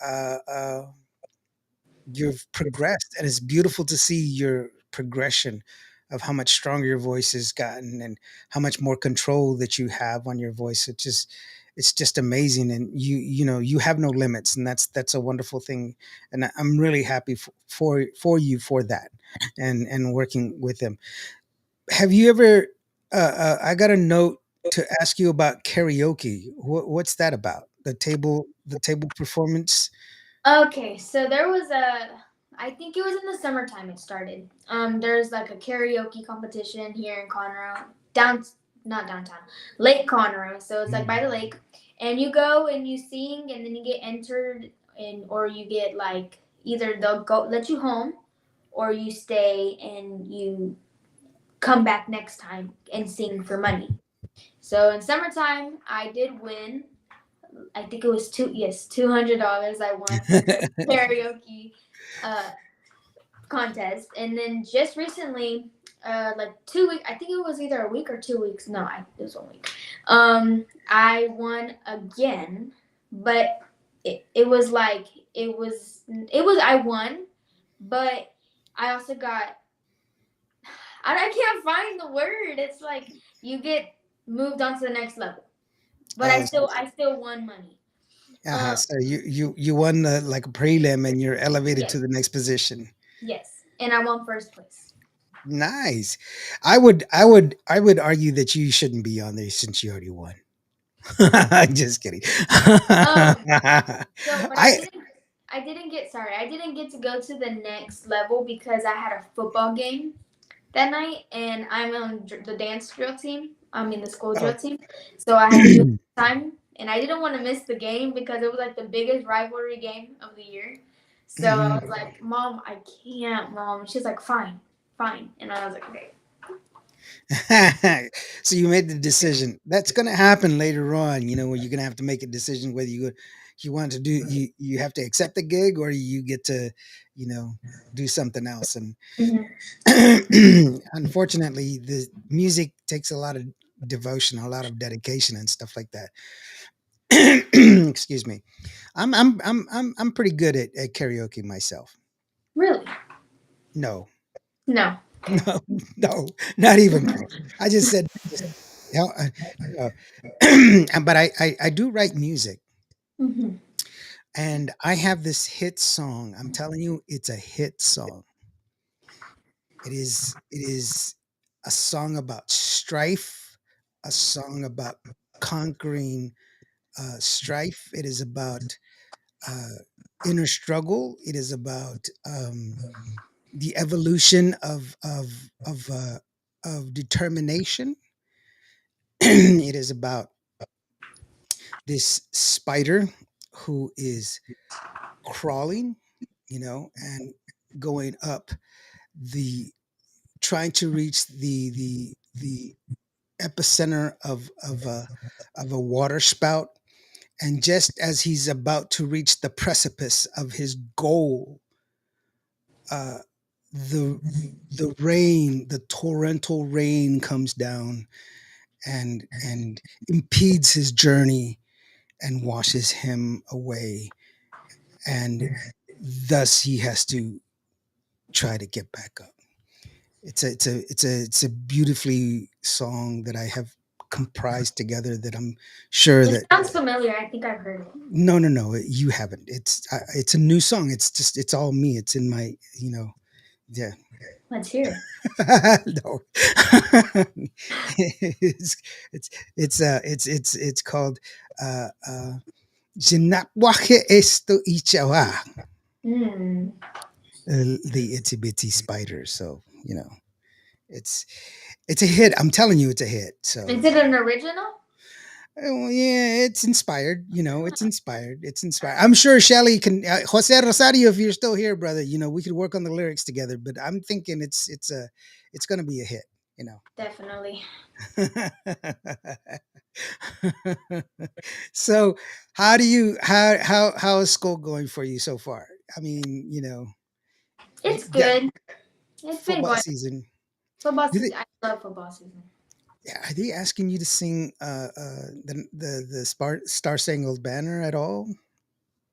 you've progressed, and it's beautiful to see your progression of how much stronger your voice has gotten, and how much more control that you have on your voice. It's just amazing, and you have no limits, and that's a wonderful thing. And I'm really happy for you for that, and working with them. Have you ever I got a note to ask you about karaoke. What's that about? The table performance. Okay, so there was I think it was in the summertime it started. There's like a karaoke competition here in Conroe, not downtown, Lake Conroe. So it's like by the lake, and you go and you sing, and then you get entered, or you get like either they'll go let you home, or you stay and you come back next time and sing for money. So in summertime, I did win. I think it was $200 I won for the karaoke uh, contest. And then just recently, like 2 weeks, I think it was either a week or 2 weeks. No, it was 1 week. I won again, but it was like it was I won, but I also got I can't find the word. It's like you get moved on to the next level, but Oh, I still won money. so you won the like a prelim, and you're elevated to Yes, the next position. yes, and I won first place. Nice. I would argue that you shouldn't be on there since you already won. Just kidding. Um, so, but I I didn't. I didn't get sorry. I didn't get to go to the next level because I had a football game that night, and I'm on the dance drill team. I mean the school drill oh. team, so I had to do it time, and I didn't want to miss the game because it was like the biggest rivalry game of the year. So I was Mhm. like, "Mom, I can't, Mom." She's like, "Fine, fine," and I was like, "Okay." So you made the decision. That's going to happen later on, where you're going to have to make a decision whether you want to do you have to accept the gig, or you get to, you know, do something else. And Mhm. unfortunately, the music takes a lot of devotion, a lot of dedication, and stuff like that. Excuse me. I'm pretty good at karaoke myself. Really? No, No. Okay. no, no, not even close. I just said, you know, uh, uh, but I do write music, Hmm. and I have this hit song. I'm telling you, it's a hit song. It is a song about strife, a song about conquering strife. It is about uh, inner struggle. It is about the evolution of determination. It is about this spider who is crawling, and going up the trying to reach the epicenter of a water spout. And just as he's about to reach the precipice of his goal, uh, the the torrential rain comes down, and impedes his journey, and washes him away, and thus he has to try to get back up. It's a beautifully song that I have comprised together, that I'm sure It that sounds familiar. I think I've heard it. no, you haven't. It's a new song. It's all me. It's in my, yeah. Let's hear it. No. it's it's called Jinapwahe esto ichawa, Mm. the itsy bitsy spider. So, it's it's a hit. I'm telling you, it's a hit. So Is it an original? Well, yeah, it's inspired. It's inspired. It's inspired. I'm sure Shelly can. Jose Rosario, if you're still here, brother, we could work on the lyrics together. But I'm thinking it's gonna be a hit. You know. Definitely. So, how is school going for you so far? I mean, It's yeah, good. It's been football going. season. Football Do they, season. I love football season. yeah, are they asking you to sing the Star Spangled Banner at all?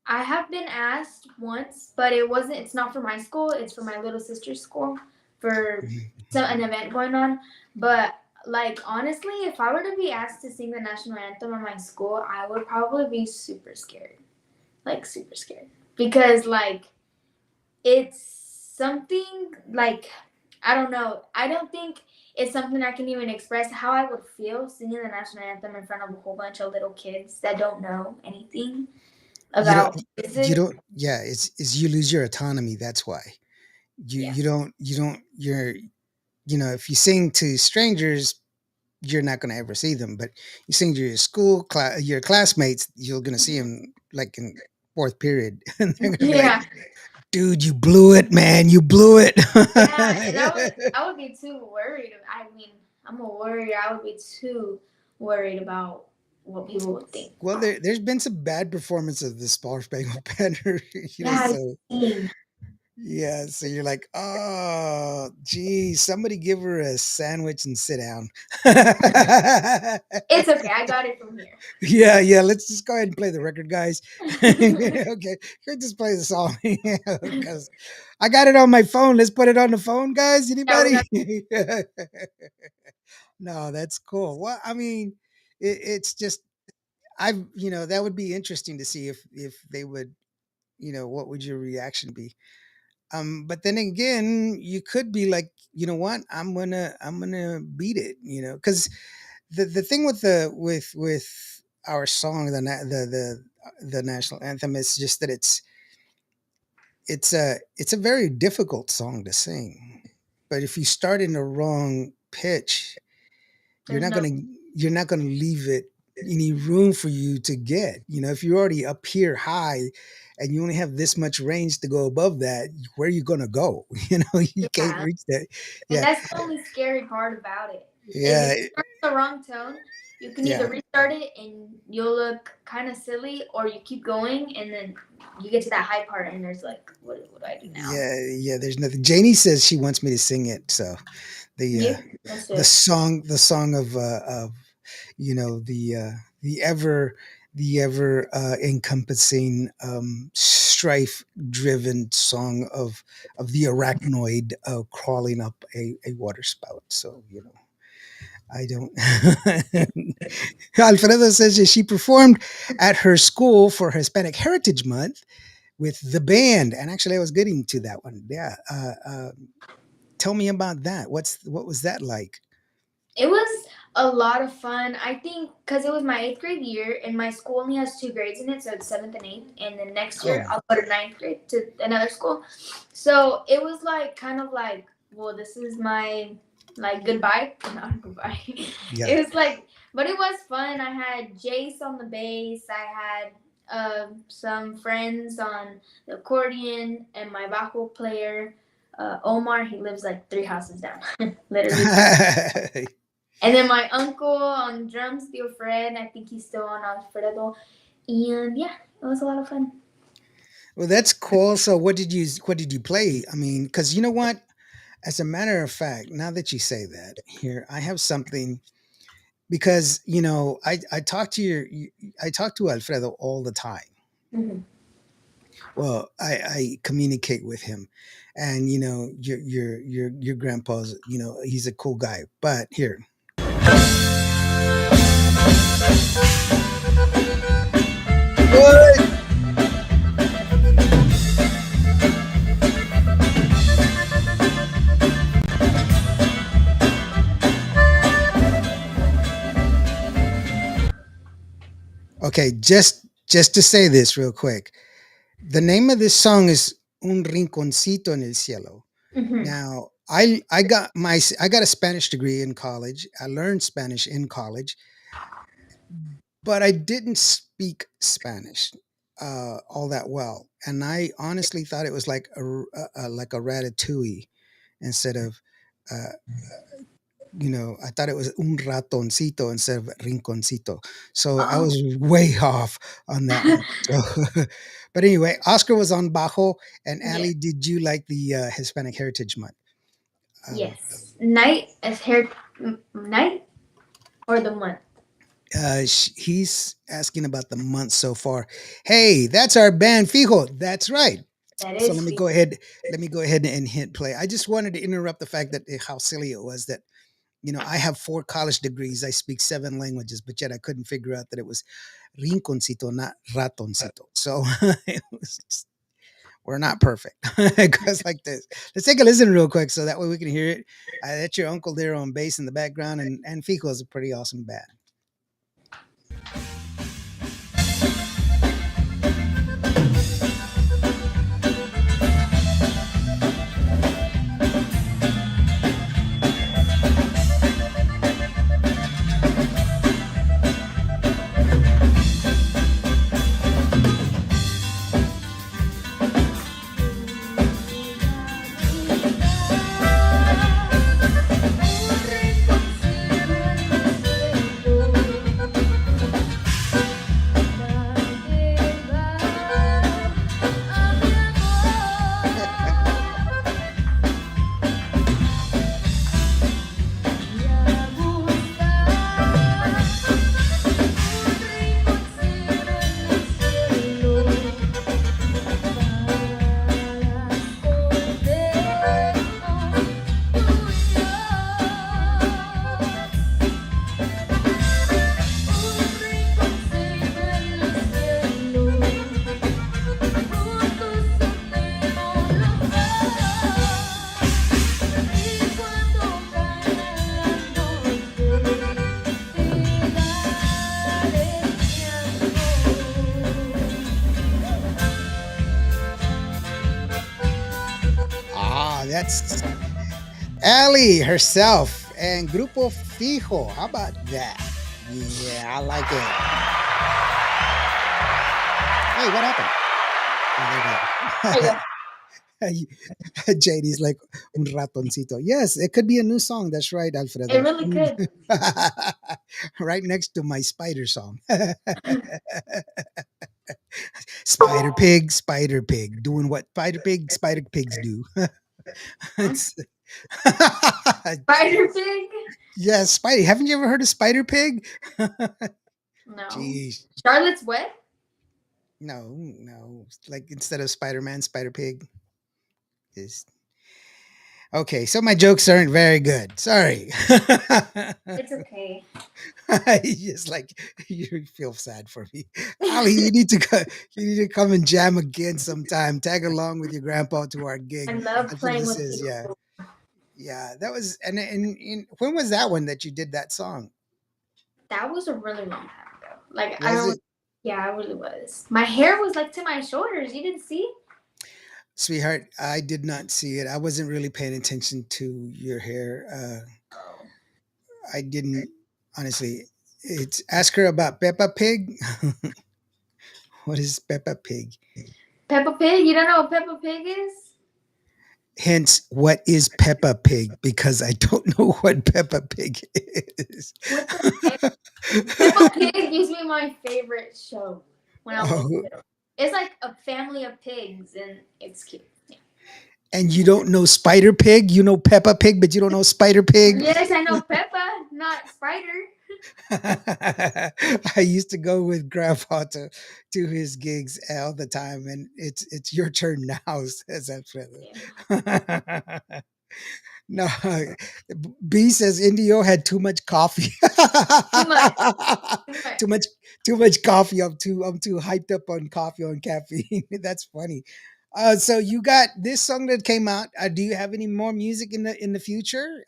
I have been asked once, but it wasn't. It's not for my school. It's for my little sister's school for an event going on. But like honestly, if I were to be asked to sing the national anthem at my school, I would probably be super scared. Like super scared because like it's something like I don't know. I don't think it's something I can even express how I would feel singing the national anthem in front of a whole bunch of little kids that don't know anything You don't about you music. don't yeah, it's you lose your autonomy, that's why. You Yeah. you don't you don't if you sing to strangers, you're not going to ever see them, but you sing to your your classmates, you're going to see them like in fourth period and they're going to be like, Yeah. "Dude, you blew it, man. You blew it." Yeah, and I would be too worried. I mean, I'm a worrier. I would be too worried about what people would think. Well, there's been some bad performance of the Star Spangled Banner, Yeah, I've so seen. yeah, so you're like, oh, geez, somebody give her a sandwich and sit down. It's okay. I got it from here. Yeah, yeah. Let's just go ahead and play the record, guys. Okay, let's just play the song because I got it on my phone. Let's put it on the phone, guys. Yeah, we Anybody? got. No, that's cool. Well, I mean, it's just that would be interesting to see if they would, what would your reaction be? But then again, you could be like, you know what? I'm gonna beat it, because the thing with our song, the national anthem, is just that it's a very difficult song to sing. But if you start in the wrong pitch, you're There's not no. gonna you're not gonna leave it any room for you to get. If you're already up here high and you only have this much range to go above that, where are you gonna go? You can't Yeah, reach that. and Yeah, that's the only scary part about it. Is if yeah, you start the wrong tone, you can yeah. either restart it and you'll look kind of silly, or you keep going and then you get to that high part and there's like, what do I do now? Yeah, yeah. There's nothing. Janie says she wants me to sing it. So the Yeah, that's the it. song of the ever encompassing strife driven song of the arachnoid crawling up a water spout. So I don't. Alfredo says that she performed at her school for Hispanic Heritage Month with the band, and actually I was getting to that one. Yeah, tell me about that. What was that like? It was a lot of fun. I think because it was my eighth grade year, and my school only has two grades in it, so it's seventh and eighth. And then next year, Oh, I'll go to ninth grade to another school. So it was like kind of like, well, this is my like goodbye, not goodbye. yeah. It was like, but it was fun. I had Jace on the bass. I had some friends on the accordion, and my bajo player, Omar. He lives like three houses down, literally. And then my uncle on drums, Theo Fred. I think he's still on Alfredo. And yeah, it was a lot of fun. Well, that's cool. So what did you play? I mean, because you know what? As a matter of fact, now that you say that, here I have something because I talk to I talk to Alfredo all the time. Mm-hmm. Well, I communicate with him, and your grandpa's he's a cool guy. But here, what? Okay, just to say this real quick, the name of this song is Un Rinconcito en el Cielo. Mm-hmm. Now, I got a Spanish degree in college. I learned Spanish in college. but I didn't speak Spanish all that well, and I honestly thought it was like like a ratatouille instead of uh, I thought it was un ratoncito instead of rinconcito. So I Oh. was way off on that one. So, but anyway, Oscar was on Bajo, and Yes. Ali, did you like the Hispanic Heritage Month? Um, Yes. Night as hair night or the month. he's asking about the month so far. Hey, that's our band Fijo. That's right. That So is sweet. let me go ahead and hit play. I just wanted to interrupt the fact that how silly it was that I have 4 college degrees. I speak 7 languages, but yet I couldn't figure out that it was rinconcito, not ratoncito. So it was we're not perfect. It goes like this. Let's take a listen real quick so that way we can hear it. That's your uncle there on bass in the background, and Fico is a pretty awesome band. Ah, that's Allie herself and Grupo Fijo. How about that? Yeah, I like it. Hey, what happened? There you Oh, go. there you go. JD's like un ratoncito. Yes, it could be a new song. That's right, It Alfredo. really could. Right next to my spider song. Spider Pig, doing what spider pigs do. It's Spider Pig? yeah, Spider. Haven't you ever heard of Spider Pig? No. Jeez, Charlotte's Web? no. Like instead of Spider Man, Spider Pig is okay. So my jokes aren't very good. Sorry. It's okay. Just like you feel sad for me, Ali. You need to go. You need to come and jam again sometime. Tag along with your grandpa to our I gig. love That's what playing this with is. Yeah, people. yeah. That was and when was that one that you did that song? That was a really long time ago. Like, I Was don't. it, Yeah, it really was. My hair was like to my shoulders. You didn't see? sweetheart? I did not see it. I wasn't really paying attention to your hair. Oh. I didn't honestly. It's ask her about Peppa Pig. What is Peppa Pig? Peppa Pig? You don't know what Peppa Pig is? Hence, what is Peppa Pig? Because I don't know what Peppa Pig is. What the heck? Peppa Pig used to be my favorite show when I was Oh, little. It's like a family of pigs, and it's cute. Yeah. and you don't know Spider Pig? You know Peppa Pig, but you don't know Spider Pig? Yes, I know Peppa, not Spider. I used to go with Grandpa to his gigs all the time, and it's your turn now, says Yeah. Alfredo. No, B says Indio had too much coffee. Too much. Too much. too much, too much coffee. I'm too hyped up on coffee on caffeine. That's funny. So you got this song that came out. Do you have any more music in the future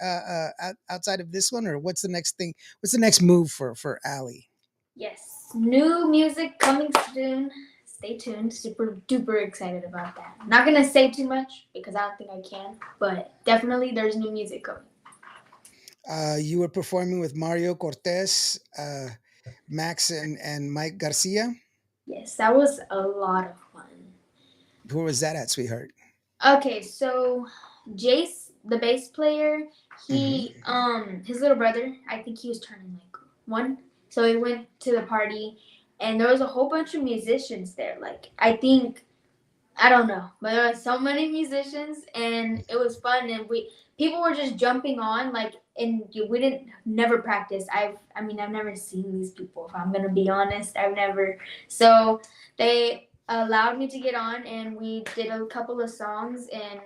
outside of this one, or what's the next thing? What's the next move for Ali? Yes. New music coming soon. Stay tuned. Super duper excited about that. I'm not gonna say too much because I don't think I can, but definitely there's new music coming. You were performing with Mario Cortez. Max and Mike Garcia. Yes, that was a lot of fun. Where was that at, sweetheart? Okay, so Jace, the bass player, Hmm. his little brother, I think he was turning like 1. So he went to the party and there was a whole bunch of musicians there. Like I think I don't know, but there were so many musicians, and it was fun. And we people were just jumping on, like, and we didn't never practice. I've never seen these people. If I'm gonna be honest, I've never. So they allowed me to get on, and we did a couple of songs, and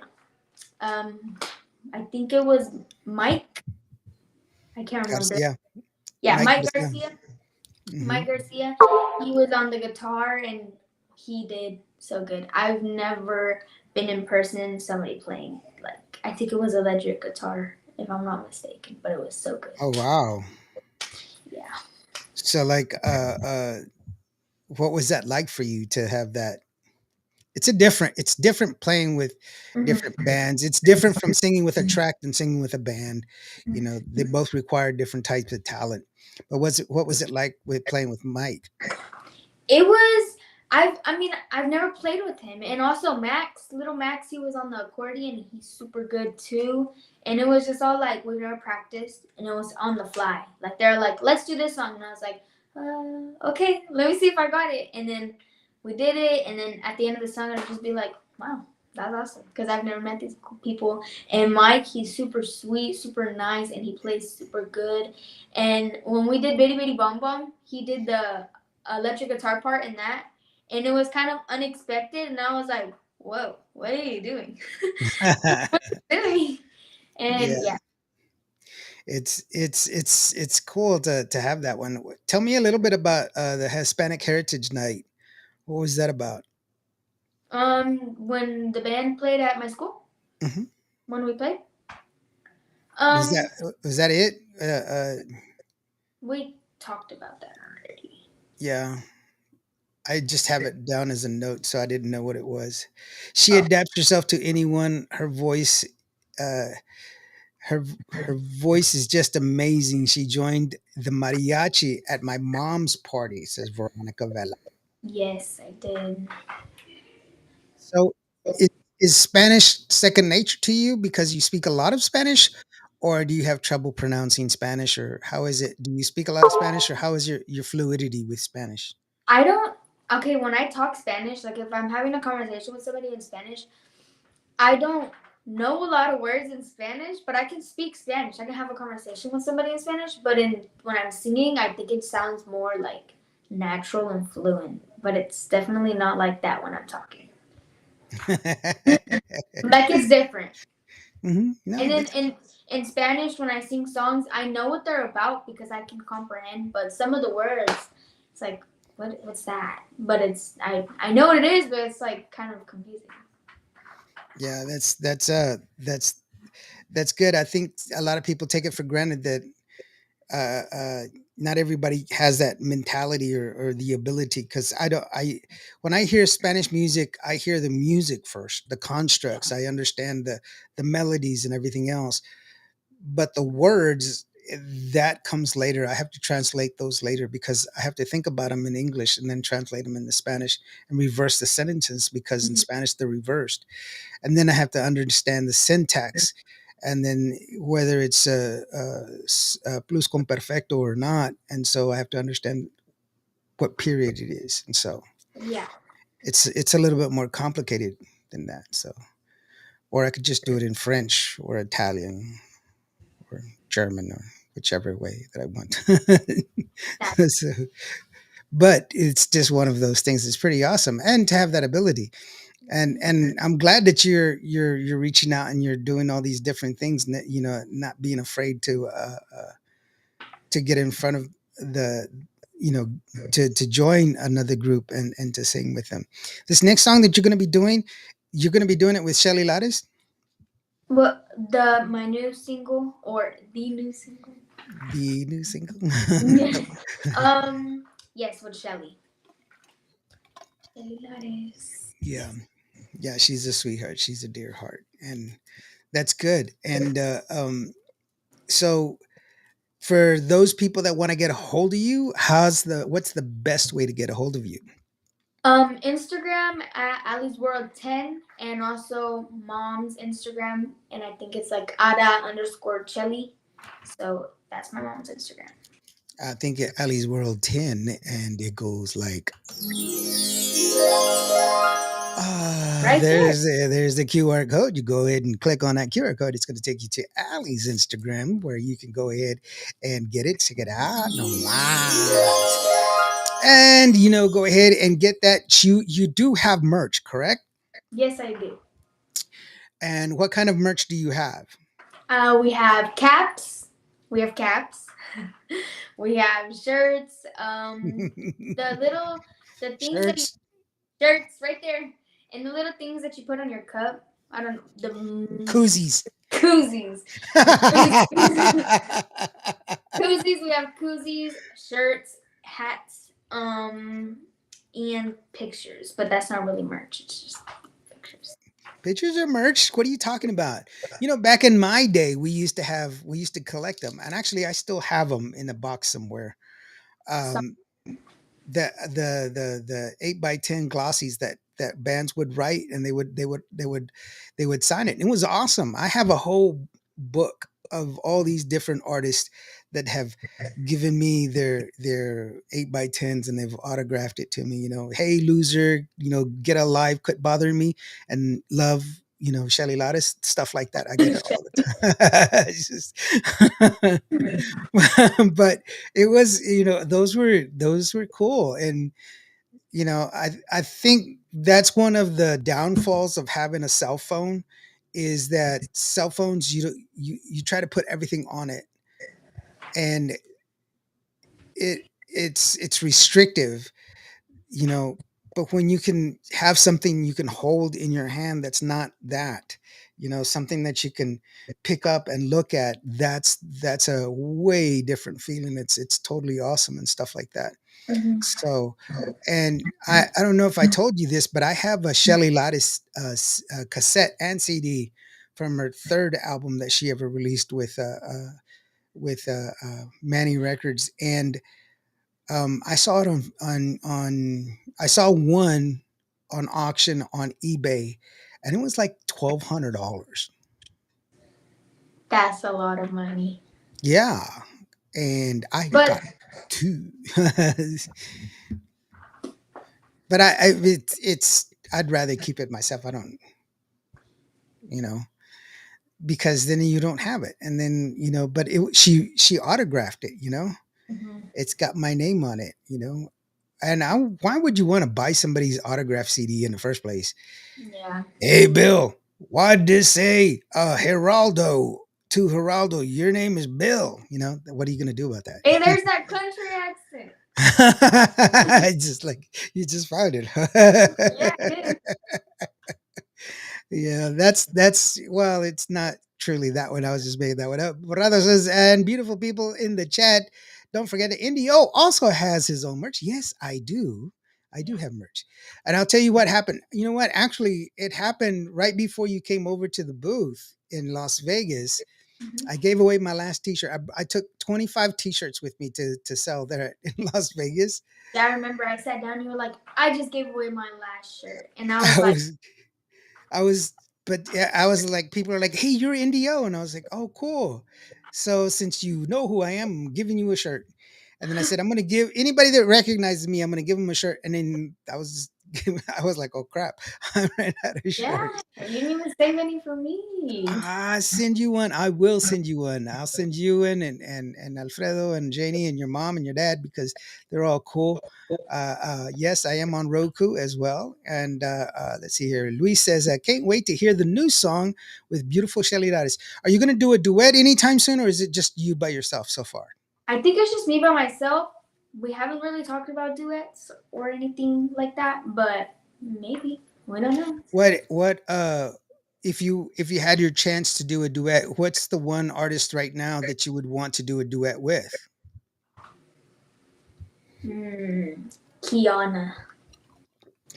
um, I think it was Mike. I can't remember. Garcia. Yeah, Mike Mike Garcia. Garcia. Hmm. Mike Garcia, he was on the guitar and he did so good. I've never been in person somebody playing like I think it was electric guitar if I'm not mistaken, but it was so good. Oh wow. Yeah. So like what was that like for you to have that? It's different playing with different Hmm. bands. It's different from singing with a track than singing with a band. You know, they both require different types of talent. But what was it like with playing with Mike? It was I've never played with him. And also Max, little Max, he was on the accordion. He's super good too. And it was just all like we never practiced and it was on the fly. Like they're like, let's do this song and I was like, okay, let me see if I got it. And then we did it and then at the end of the song I'd just be like, wow, that's awesome. Because I've never met these people. And Mike, he's super sweet, super nice, and he plays super good. And when we did Bitty Bitty Bom Bom, he did the electric guitar part in that, and it was kind of unexpected. And I was like, "Whoa, what are you doing? What are you doing?" And Yeah, yeah, it's cool to have that one. Tell me a little bit about the Hispanic Heritage Night. What was that about? when the band played at my school, Hmm. when we played, Was that um, was that it? we talked about that already. Yeah, I just have it down as a note, so I didn't know what it was. She Oh, adapts herself to anyone. Her voice, uh, her her voice is just amazing. She joined the mariachi at my mom's party, says Veronica Vela. yes, I did. So, is, is Spanish second nature to you because you speak a lot of Spanish, or do you have trouble pronouncing Spanish, or how is it? Do you speak a lot of Spanish, or how is your fluidity with Spanish? I don't. Okay, when I talk Spanish, like if I'm having a conversation with somebody in Spanish, I don't know a lot of words in Spanish, but I can speak Spanish. I can have a conversation with somebody in Spanish, but in when I'm singing, I think it sounds more like natural and fluent. But it's definitely not like that when I'm talking. Like it's different. And No, then that's in Spanish, when I sing songs, I know what they're about because I can comprehend. But some of the words, it's like, what's that? But it's I know what it is, but it's like kind of confusing. yeah, that's good. I think a lot of people take it for granted that uh, uh, not everybody has that mentality or the ability. Because I don't. I when I hear Spanish music, I hear the music first, the constructs. I understand the melodies and everything else, but the words that comes later. I have to translate those later because I have to think about them in English and then translate them into Spanish and reverse the sentences because in Mhm. Spanish they're reversed, and then I have to understand the syntax, and then whether it's pluscuamperfecto or not, and so I have to understand what period it is, and so Yeah. it's a little bit more complicated than that. So, or I could just do it in French or Italian or German or whichever way that I want. That, So, but it's just one of those things. It's pretty awesome, and to have that ability. And I'm glad that you're reaching out and you're doing all these different things, and that, you know, not being afraid to get in front of the, you know, to join another group and to sing with them. This next song that you're going to be doing it with Shelly Lattes, what the my new single or the new single? the new single. um, yes, with Shelly. Celulares. Yeah, yeah, she's a sweetheart. She's a dear heart, and that's good. And so For those people that want to get a hold of you, what's the best way to get a hold of you? Instagram at Allie's World 10, and also mom's Instagram, and I think it's like Ada underscore Chelly. So that's my mom's Instagram. I think at Ali's World 10, and it goes like, Right there. there's the QR code. You go ahead and click on that QR code. It's going to take you to Ali's Instagram, where you can go ahead and get it. Check it out. No lies. And go ahead and get that. You do have merch, correct? Yes, I do. And what kind of merch do you have? We have caps. We have caps. We have shirts. The things that Shirts. shirts right there, and the little things that you put on your cup. I don't know the Koozies. koozies. Koozies. We have koozies, shirts, hats, and pictures. But that's not really merch. It's just pictures. Pictures are merch. What are you talking about? Back in my day, we used to collect them, and actually, I still have them in a box somewhere. So, Um, the 8x10 glossies that bands would write, and they would sign it. It was awesome. I have a whole book of all these different artists that have given me their 8x10s, and they've autographed it to me. Hey loser, get a life, quit bothering me, and love. Shelly Lattice, stuff like that. I get it all the time. It's just, but it was, those were cool. And I think that's one of the downfalls of having a cell phone, is that cell phones, you try to put everything on it, and it's restrictive, you know but when you can have something you can hold in your hand, that's not that, something that you can pick up and look at, that's a way different feeling. It's totally awesome and stuff like that. mhm. So, and I don't know if I told you this, but I have a Shelly Lattice cassette and CD from her third album that she ever released with Manny Records. And I saw it I saw one on auction on eBay, and it was like $1,200. That's a lot of money. Yeah, and I But got two. But it's I'd rather keep it myself. I don't, you know, because then you don't have it, and then But she autographed it. mhm, It's got my name on it. And why would you want to buy somebody's autograph CD in the first place? yeah. Hey, Bill, why did this say Geraldo to Geraldo? Your name is Bill. What are you going to do about Hey, that? there's that country accent. It's just like you just found it. Yeah, it is. Yeah, that's well, it's not truly that one. I was just making that one up. Brothers and beautiful people in the chat, don't forget that Indio also has his own merch. Yes, I do. I do have merch. And I'll tell you what happened. You know what? Actually, it happened right before you came over to the booth in Las Vegas. Mhm. I gave away my last t-shirt. I took 25 t-shirts with me to sell there in Las Vegas. Yeah, I remember I sat down and you were like, I just gave away my last shirt. And I was I like, was I was, but yeah, I was like, people are like, "Hey, you're Indio," and I was like, "Oh, cool." So since you know who I am, I'm giving you a shirt. And then I said, I'm gonna give anybody that recognizes me, I'm gonna give them a shirt. And then I was like, oh crap, I ran out of yeah, shirts. you didn't even save any for me. I send you one. I will send you one. I'll send you one, and Alfredo and Janie and your mom and your dad, because they're all cool. Yes, I am on Roku as well. And let's see here. Luis says, I can't wait to hear the new song with beautiful Shelly Laris. Are you going to do a duet anytime soon, or is it just you by yourself so far? I think it's just me by myself. We haven't really talked about duets or anything like that, but maybe. We don't know. What if you had your chance to do a duet, what's the one artist right now that you would want to do a duet with? Kiana.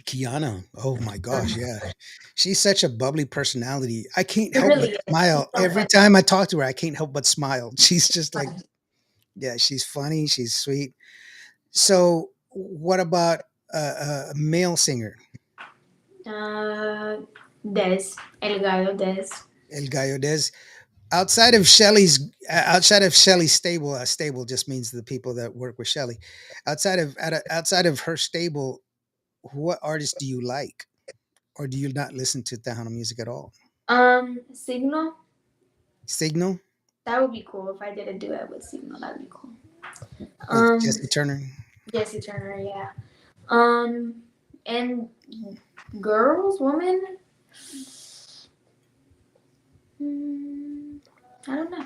Kiana. Oh my gosh, yeah. She's such a bubbly personality. I can't It help but really is. smile. So Every funny. time I talk to her, I can't help but smile. She's just like, Yeah, she's funny. She's sweet. So, what about a male singer, Uh, Des, El Gallo Des. El Gallo Des? Outside of Shelly's stable, stable just means the people that work with Shelly. Outside of her stable, what artists do you like, or do you not listen to Tejano music at all? Signal. Signal That would be cool if I did a duet with Signal. That'd be cool. with Um, Jesse Turner. Jesse Turner, yeah. And girls, women. Hmm, I don't know.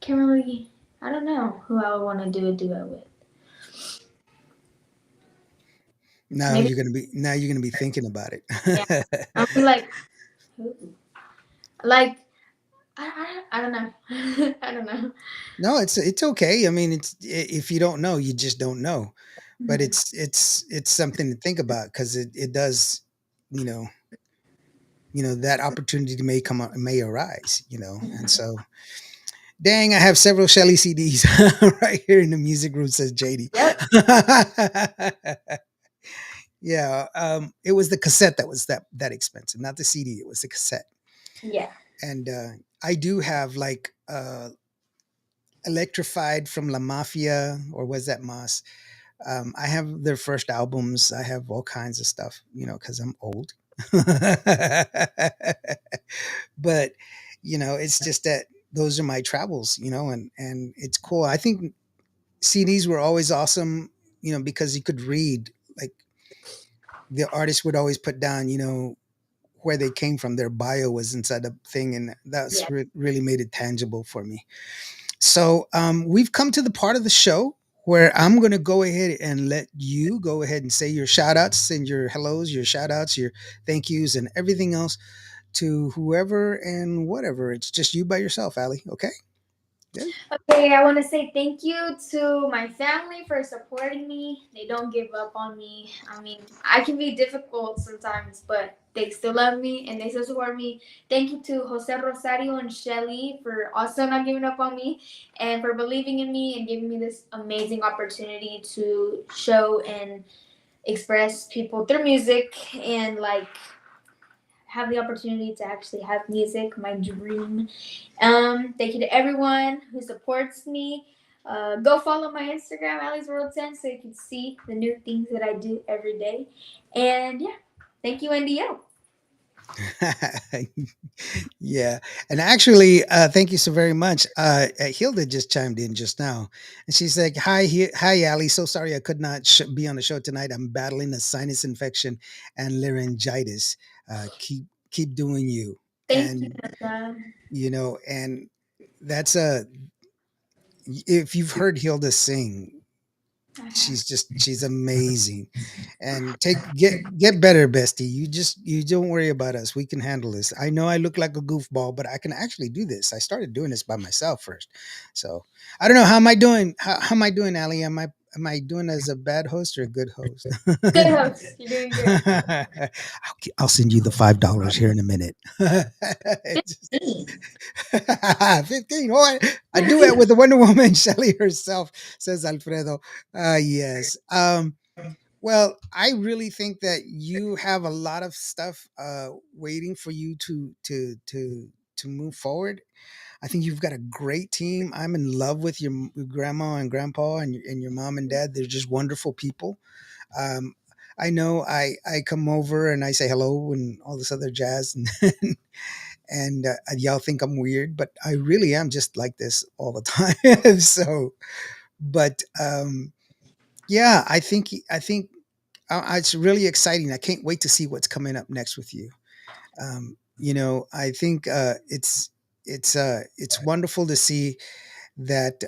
Can't really. I don't know who I would want to do a duet with. Maybe. Now you're gonna be thinking about Yeah. it. I mean, who? Like I don't know. I don't know. No, it's okay. I mean, if you don't know, you just don't know. But Mhm. it's something to think about because it does, you know, that opportunity may arise, and so dang, I have several Shelly CDs right here in the music room, says JD. Yep. Yeah, it was the cassette that was that expensive, not the CD. It was the cassette, Yeah. and I do have like Electrified from La Mafia, or was that Moss? I have their first albums. I have all kinds of stuff, because I'm old. But it's just that those are my travels, and it's cool. I think CDs were always awesome, because you could read, like, the artist would always put down, where they came from. Their bio was inside the thing, and that's Yeah. really made it tangible for me. So we've come to the part of the show where I'm going to go ahead and let you go ahead and say your shout outs, send your hellos, your shout outs, your thank yous, and everything else to whoever and whatever. It's just you by yourself, Allie. Okay? Good. Okay, I want to say thank you to my family for supporting me. They don't give up on me. I mean, I can be difficult sometimes, but they still love me and they still support me. Thank you to Jose Rosario and Shelly for also not giving up on me and for believing in me and giving me this amazing opportunity to show and express people through music and have the opportunity to actually have music, my dream. Thank you to everyone who supports me. Go follow my Instagram, Allie's World 10, so you can see the new things that I do every day. And yeah, thank you, NDO. Yeah. And actually, thank you so very much. Hilda just chimed in just now, and she's like, "Hi, hi, Ali. So sorry I could not be on the show tonight. I'm battling a sinus infection and laryngitis. Keep doing you." Thank you, And Nessa. and that's a if you've heard Hilda sing, she's amazing. And get better, bestie. You don't worry about us. We can handle this. I know I look like a goofball, but I can actually do this. I started doing this by myself first. So I don't know, how am I doing. How am I doing, Ali? Am I doing as a bad host or a good host? Good host. You're doing good. I'll send you the $5 here in a minute. 15. Oh, I do it with the Wonder Woman, Shelley herself, says Alfredo. Yes. Well, I really think that you have a lot of stuff waiting for you to move forward. I think you've got a great team. I'm in love with your grandma and grandpa and your mom and dad. They're just wonderful people. Um, I know I come over and I say hello and all this other jazz, and y'all think I'm weird, but I really am just like this all the time. So, but yeah, I think it's really exciting. I can't wait to see what's coming up next with you. I think it's wonderful to see that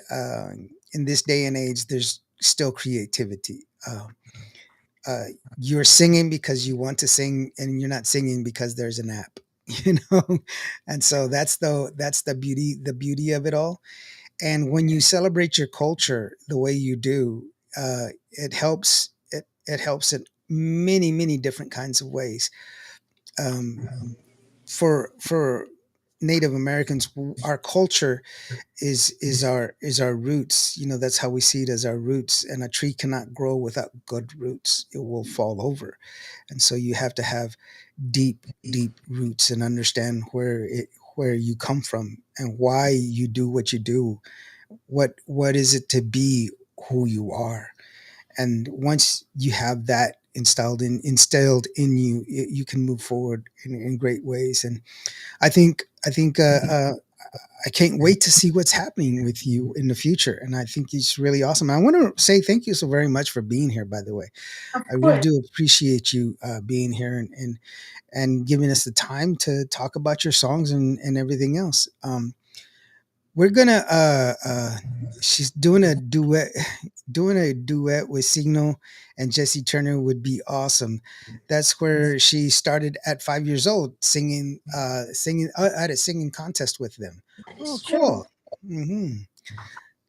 in this day and age, there's still creativity. Uh, you're singing because you want to sing, and you're not singing because there's an app. You know, and so that's the beauty of it all. And when you celebrate your culture the way you do, it helps in many different kinds of ways. Um, for Native Americans, our culture is our roots. That's how we see it, as our roots. And a tree cannot grow without good roots; it will fall over. And so you have to have deep, deep roots and understand where you come from and why you do what you do. What is it to be who you are? And once you have that instilled in you, you can move forward in great ways. And I think I can't wait to see what's happening with you in the future. And I think it's really awesome. I want to say thank you so very much for being here, by the way. Of I really course. do appreciate you being here and giving us the time to talk about your songs and everything else. We're gonna she's doing a duet with Signal and Jesse Turner would be awesome. That's where she started at 5 years old singing at a singing contest with them. Oh, It's true. cool. Hmm.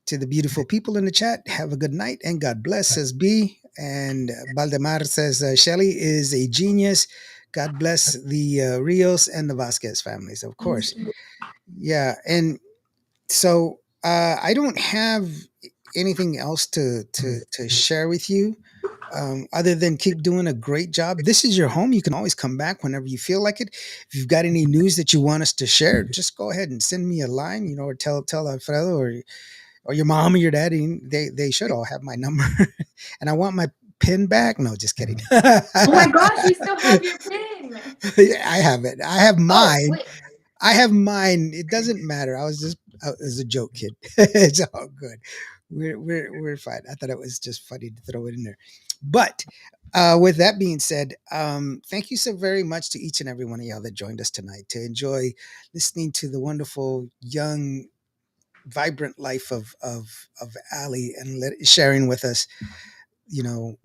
To the beautiful people in the chat, have a good night and God bless, says B. And Valdemar says Shelly is a genius. God bless the Rios and the Vasquez families, of course. Yeah, and so I don't have anything else to share with you, other than keep doing a great job. This is your home. You can always come back whenever you feel like it. If you've got any news that you want us to share, just go ahead and send me a line, or tell Alfredo or your mom or your daddy. They should all have my number. And I want my pin back. No, just kidding. Oh my gosh, you still have your pin. I have it. I have Oh, mine. wait. I have mine. It doesn't matter. It was a joke, kid. It's all good. We're fine. I thought it was just funny to throw it in there. But with that being said, thank you so very much to each and every one of y'all that joined us tonight to enjoy listening to the wonderful, young, vibrant life of Allie and sharing with us, you know,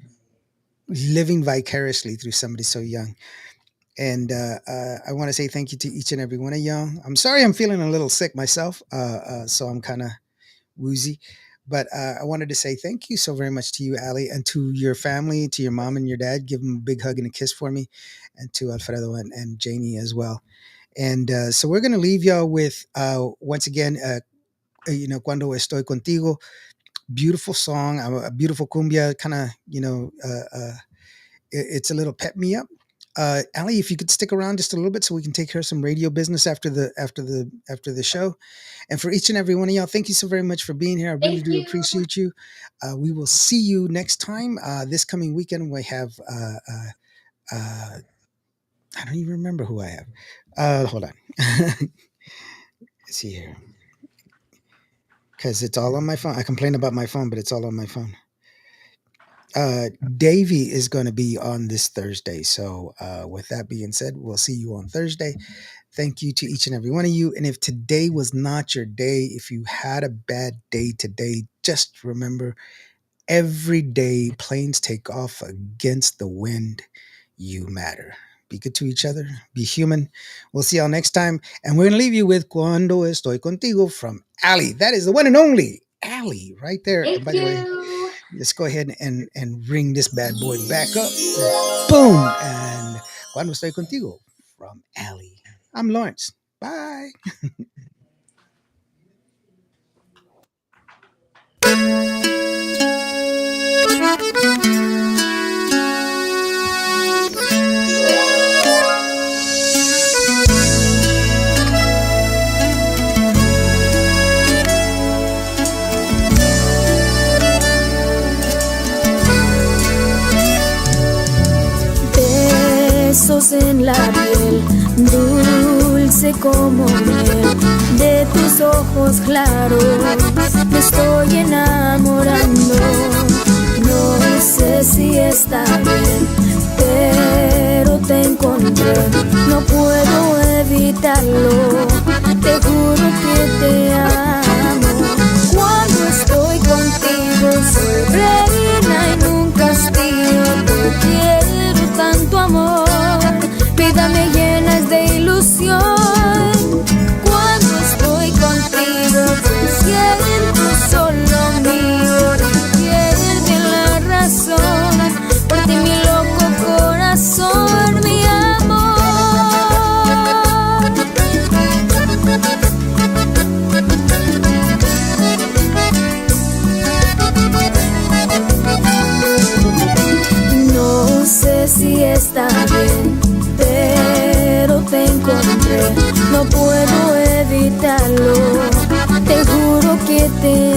living vicariously through somebody so young. And I want to say thank you to each and every one of y'all. I'm sorry I'm feeling a little sick myself, so I'm kind of woozy. But I wanted to say thank you so very much to you, Allie, and to your family, to your mom and your dad. Give them a big hug and a kiss for me, and to Alfredo and Janie as well. And so we're going to leave y'all with, once again, Cuando Estoy Contigo. Beautiful song, a beautiful cumbia, kind of, it's a little pep me up. Allie, if you could stick around just a little bit so we can take care of some radio business after the show. And for each and every one of y'all, thank you so very much for being here. I really Thank do you. appreciate you. We will see you next time. This coming weekend, we have, I don't even remember who I have. Hold on. Let's see here. Because it's all on my phone. I complain about my phone, but it's all on my phone. Davey is going to be on this Thursday. So, with that being said, we'll see you on Thursday. Thank you to each and every one of you. And if today was not your day, if you had a bad day today, just remember every day planes take off against the wind. You matter. Be good to each other. Be human. We'll see y'all next time. And we're going to leave you with Cuando Estoy Contigo from Allie. That is the one and only Allie right there. And Thank by the way, you. let's go ahead and ring this bad boy back up. Boom. And Cuando Estoy Contigo from Allie. I'm Lawrence. Bye. Besos en la piel, dulce como miel, de tus ojos claros, me estoy enamorando. No sé si está bien, pero te encontré, no puedo evitarlo, te juro que te amo. Cuando estoy contigo soy reina en un castillo, te quiero tanto amor, vida me llenas de ilusión. Cuando estoy contigo te siento solo mío, y pierde la razón, por ti mi loco corazón, mi amor. no puedo evitarlo. Te juro que te